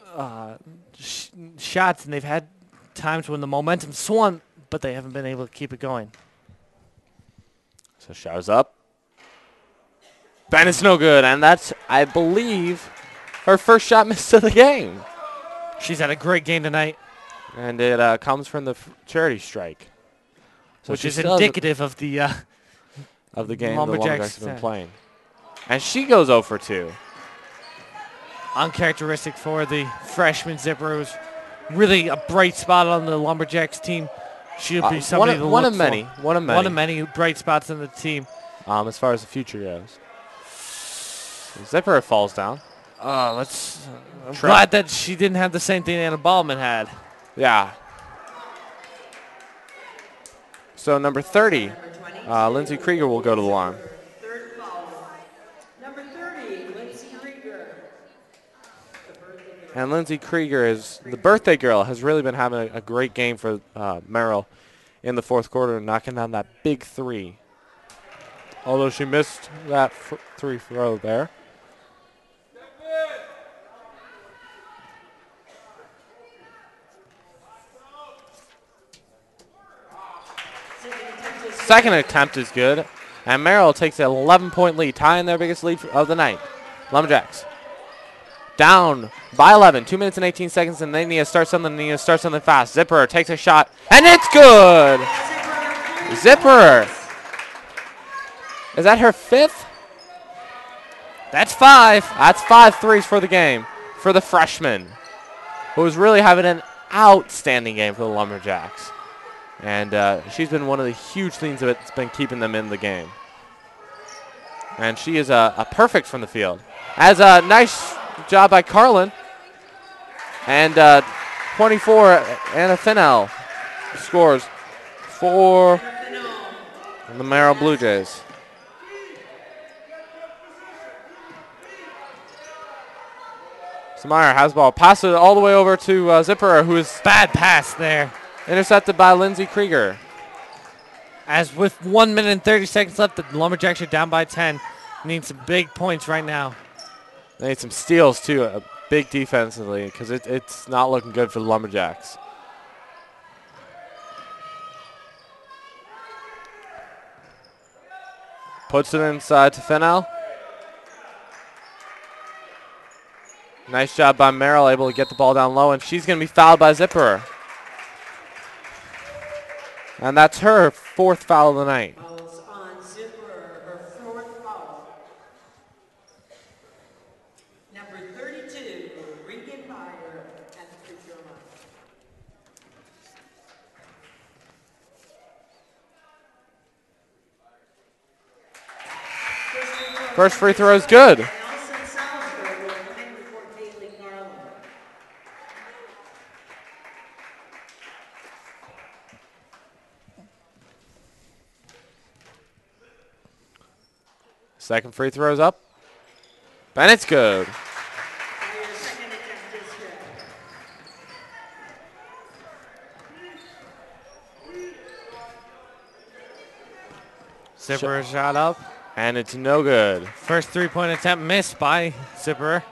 shots, and they've had times when the momentum swung, but they haven't been able to keep it going. So shot is up. And it's no good, and that's, I believe, her first shot missed of the game. She's had a great game tonight. And it comes from the charity strike. So which is indicative of the game the Lumberjacks have been set. playing. And she goes 0 for 2. Uncharacteristic for the freshman Zipper, who's really a bright spot on the Lumberjacks team. She'll be somebody to one look of many. for. One of many. One of many bright spots on the team. As far as the future goes. Zipper falls down. I'm glad that she didn't have the same thing Anna Ballman had. Yeah. So number 30, Lindsey Krieger will go to the line. Third foul. Number 30, Lindsey Krieger. And Lindsey Krieger is the birthday girl, has really been having a great game for Merrill in the fourth quarter, knocking down that big 3. Although she missed that 3 throw there. Second attempt is good, and Merrill takes an 11-point lead, tying their biggest lead of the night. Lumberjacks down by 11, 2 minutes and 18 seconds, and they need to start something fast. Zipper takes a shot, and it's good. Zipper. Is that her 5th? That's 5. That's 5 threes for the game for the freshman, who is really having an outstanding game for the Lumberjacks. And she's been one of the huge things that's been keeping them in the game. And she is a perfect from the field. As a nice job by Carlin. And 24, Anna Finnell scores for the Merrill Blue Jays. Meyer has the ball. Passes it all the way over to Zipper, who is bad pass there. Intercepted by Lindsey Krieger. As with 1 minute and 30 seconds left, the Lumberjacks are down by 10. Need some big points right now. They need some steals, too, big defensively, because it's not looking good for the Lumberjacks. Puts it inside to Finnell. Nice job by Merrill, able to get the ball down low, and she's going to be fouled by Zipper. And that's her 4th foul of the night. Fouls on Zipper, her 4th foul. Number 32, Regan Meyer at the free throw line. First free throw is good. Allison Salisbury will come in before Kaylee Garland. Second free throw's up. And it's good. Your second attempt is good. Zipper shot up. And it's no good. First three-point attempt missed by Zipper.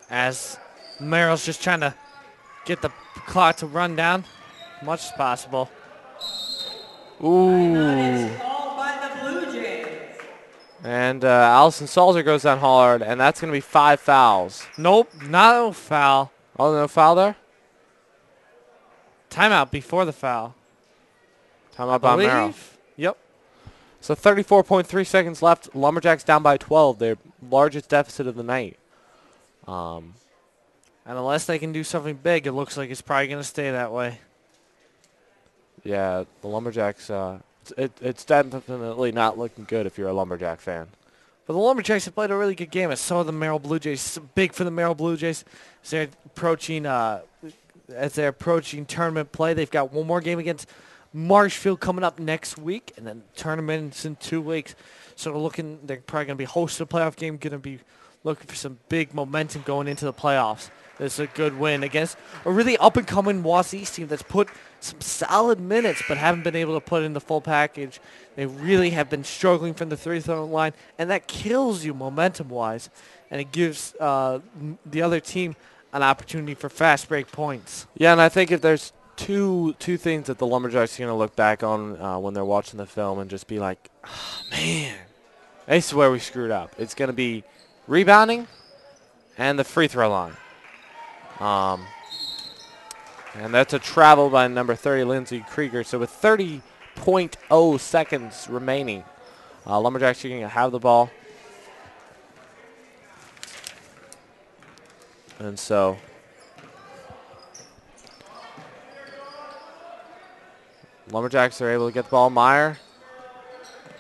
As Merrill's just trying to get the clock to run down as much as possible. Ooh. Called by the Blue Jays. And Allison Salzer goes down hard, and that's going to be 5 fouls. Nope, no foul. Oh, no foul there? Timeout before the foul. Timeout by Merrill. Yep. So 34.3 seconds left. Lumberjacks down by 12, their largest deficit of the night. And unless they can do something big, it looks like it's probably going to stay that way. Yeah, the Lumberjacks, it's definitely not looking good if you're a Lumberjack fan. But the Lumberjacks have played a really good game, and so have the Merrill Blue Jays. It's big for the Merrill Blue Jays as they're approaching tournament play. They've got one more game against Marshfield coming up next week, and then tournaments in 2 weeks. So they're probably going to be hosting a playoff game, going to be looking for some big momentum going into the playoffs. This is a good win against a really up-and-coming Wausau East team that's put some solid minutes but haven't been able to put in the full package. They really have been struggling from the three-throw line, and that kills you momentum-wise, and it gives the other team an opportunity for fast break points. Yeah, and I think if there's two things that the Lumberjacks are going to look back on when they're watching the film and just be like, oh, man, this is where we screwed up. It's going to be rebounding and the free throw line. And that's a travel by number 30, Lindsay Krieger. So with 30.0 seconds remaining, Lumberjacks are going to have the ball. And so Lumberjacks are able to get the ball. Meyer,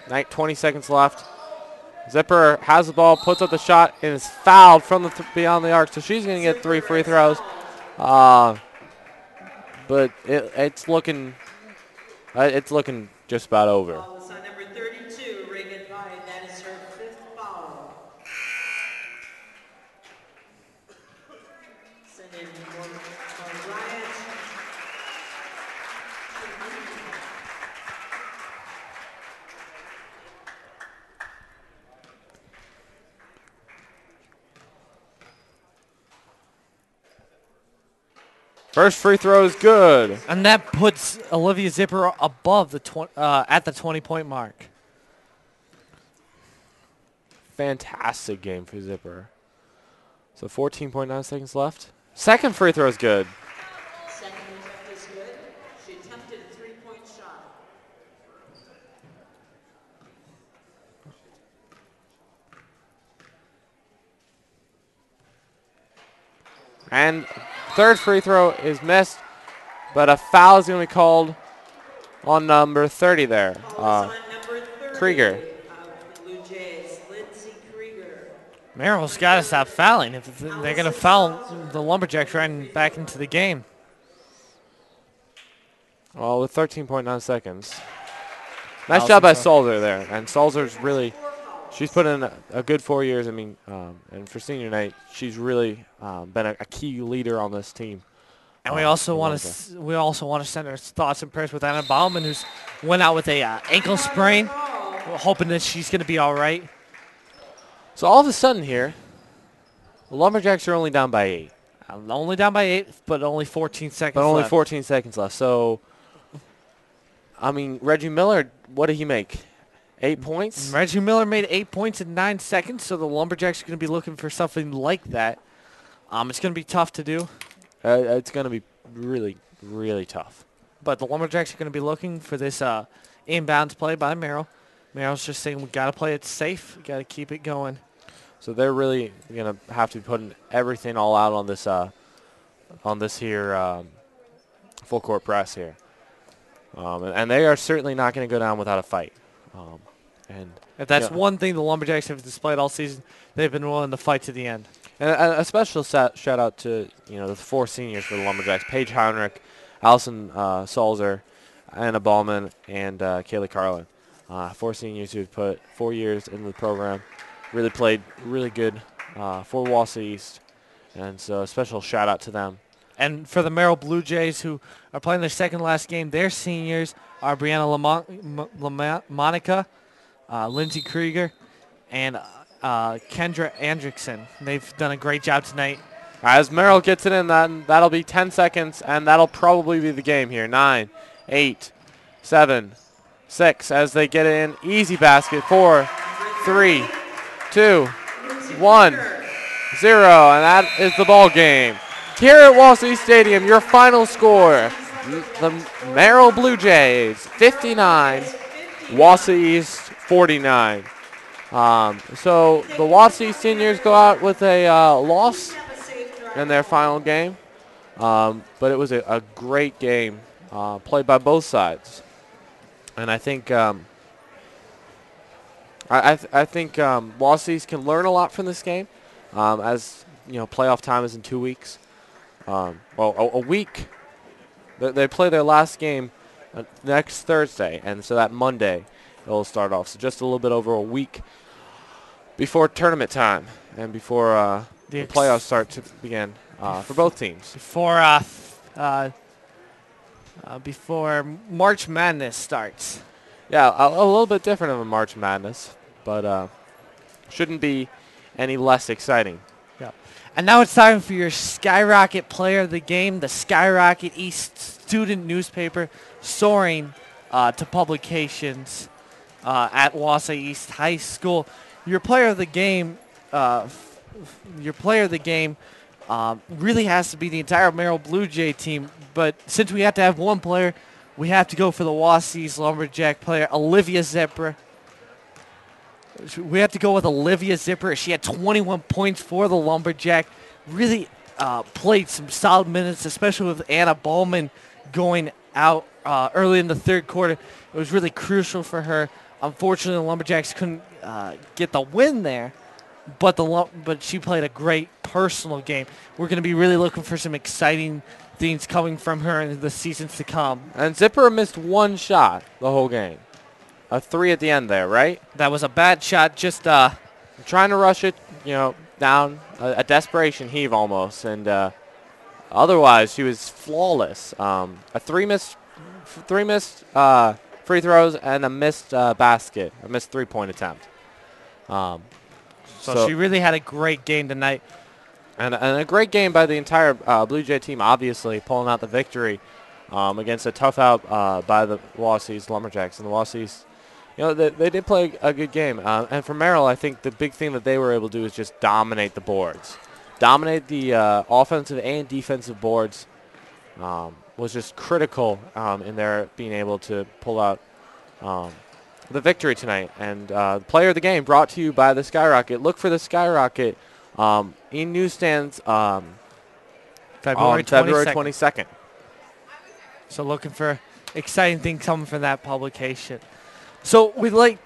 20 seconds left. Zipper has the ball, puts up the shot, and is fouled from beyond the arc. So she's going to get 3 free throws. But it's looking just about over. Fouls on number 32, Reagan Meyer. That is her 5th foul. Send in more Bryant. First free throw is good. And that puts Olivia Zipper above the at the 20-point mark. Fantastic game for Zipper. So 14.9 seconds left. Second free throw is good. Second attempt is good. She attempted a 3-point shot. And third free throw is missed, but a foul is going to be called on number 30 there. Fouls on number 30 Krieger. of the Blue Jays, Lindsay Krieger. Merrill's got to stop fouling if they're going to foul the Lumberjacks right back into the game. Well, with 13.9 seconds. Nice job by Salzer there. And Salzer's really, she's put in a good 4 years. I mean, and for senior night, she's really been a key leader on this team. And we also want to send our thoughts and prayers with Anna Bauman, who's went out with a ankle sprain. We're hoping that she's going to be all right. So all of a sudden here, the Lumberjacks are only down by 8. Only down by 8, but only 14 seconds But only left. 14 seconds left. So, I mean, Reggie Miller, what did he make? 8 points. Reggie Miller made 8 points in 9 seconds, so the Lumberjacks are going to be looking for something like that. It's going to be tough to do. It's going to be really, really tough. But the Lumberjacks are going to be looking for this inbounds play by Merrill. Merrill's just saying we got to play it safe. We got to keep it going. So they're really going to have to be putting everything all out on this here full court press here. And they are certainly not going to go down without a fight. And if that's one thing the Lumberjacks have displayed all season, they've been willing to fight to the end. And a special shout out to the 4 seniors for the Lumberjacks: Paige Heinrich, Allison Salzer, Anna Ballman, and Kaylee Carlin. 4 seniors who've put 4 years into the program, really played really good for Wausau East, and so a special shout out to them. And for the Merrill Blue Jays, who are playing their second last game, their seniors are Brianna LaMonica, Lindsay Krieger, and Kendra Andrickson. They've done a great job tonight. As Merrill gets it in, that'll be 10 seconds, and that'll probably be the game here. 9, 8, 7, 6. As they get it in, easy basket. 4, 3, 2, 1, 0, and that is the ball game. Here at Wausau Stadium, your final score: the Merrill Blue Jays 59, Wausau East 49. So the Wausau seniors go out with a loss in their final game, but it was a great game played by both sides, and I think I think Wausau can learn a lot from this game, as playoff time is in 2 weeks. A week. They play their last game next Thursday, and so that Monday it will start off. So just a little bit over a week before tournament time and before the playoffs start to begin for both teams. Before March Madness starts. Yeah, a little bit different of a March Madness, but shouldn't be any less exciting. And now it's time for your Skyrocket Player of the Game, the Skyrocket East student newspaper, soaring to publications at Wausau East High School. Your player of the game, really has to be the entire Merrill Blue Jay team. But since we have to have one player, we have to go for the Wausau East Lumberjack player, Olivia Zipper. We have to go with Olivia Zipper. She had 21 points for the Lumberjack. Really played some solid minutes, especially with Anna Ballman going out early in the third quarter. It was really crucial for her. Unfortunately, the Lumberjacks couldn't get the win there, but she played a great personal game. We're going to be really looking for some exciting things coming from her in the seasons to come. And Zipper missed one shot the whole game. A 3 at the end there, right? That was a bad shot. Just trying to rush it, down. A desperation heave almost. And otherwise, she was flawless. A 3 missed free throws and a missed basket. A missed 3-point attempt. So she really had a great game tonight. And a great game by the entire Blue Jay team, obviously, pulling out the victory against a tough out by the Wausau Lumberjacks. And the Wausau, they did play a good game. And for Merrill, I think the big thing that they were able to do is just dominate the boards. Dominate the offensive and defensive boards was just critical in their being able to pull out the victory tonight. And player of the game brought to you by the Skyrocket. Look for the Skyrocket in newsstands February 22nd. So looking for exciting things coming from that publication. So we'd like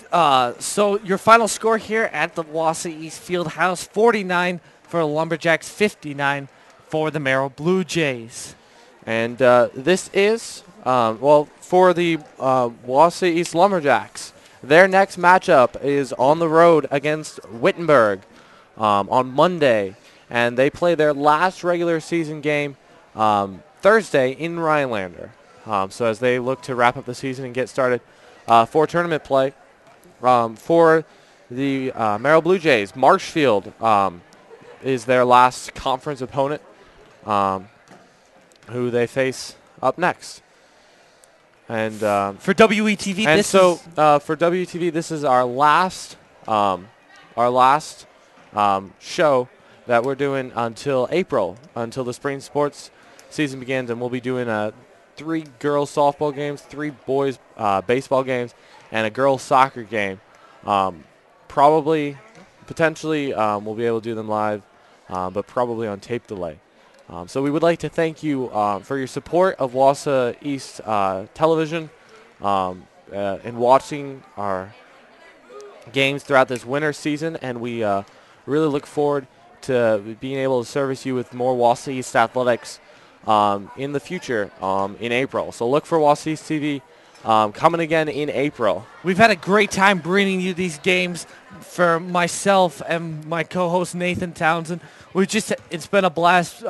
so your final score here at the Wausau East Fieldhouse: 49 for the Lumberjacks, 59 for the Merrill Blue Jays. And this is for the Wausau East Lumberjacks. Their next matchup is on the road against Wittenberg on Monday, and they play their last regular season game Thursday in Rhinelander. So as they look to wrap up the season and get started for tournament play for the Merrill Blue Jays, Marshfield is their last conference opponent who they face up next. And for WETV, and this so is for WTV, this is our last show that we're doing until April, until the spring sports season begins, and we'll be doing 3 girls softball games, 3 boys baseball games, and a girls soccer game. Potentially, we'll be able to do them live, but probably on tape delay. So we would like to thank you for your support of Wausau East Television and watching our games throughout this winter season, and we really look forward to being able to service you with more Wausau East athletics in the future in April. So look for Wausau East TV coming again in April. we've had a great time bringing you these games for myself and my co-host Nathan Townsend. It's been a blast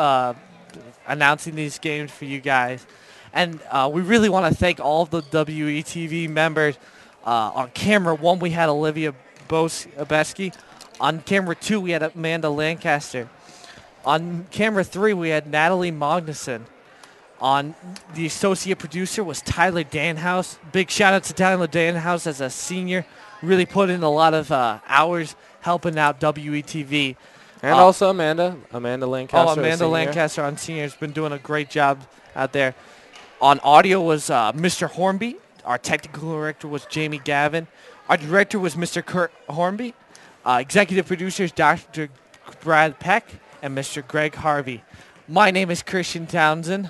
announcing these games for you guys, and we really want to thank all of the WETV members. On camera 1, we had Olivia Bobeski. On camera 2, we had Amanda Lancaster. On camera 3, we had Natalie Magnuson. On the associate producer was Tyler Danhouse. Big shout out to Tyler Danhouse as a senior. Really put in a lot of hours helping out WETV. And also Amanda Lancaster. Amanda Lancaster on senior has been doing a great job out there. On audio was Mr. Hornby. Our technical director was Jamie Gavin. Our director was Mr. Kurt Hornby. Executive producers Dr. Brad Peck and Mr. Greg Harvey. My name is Christian Townsend.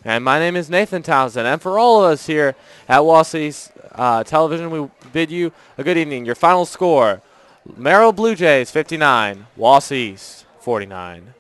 And my name is Nathan Townsend. And for all of us here at Wausau East Television, we bid you a good evening. Your final score, Merrill Blue Jays 59, Wausau East 49.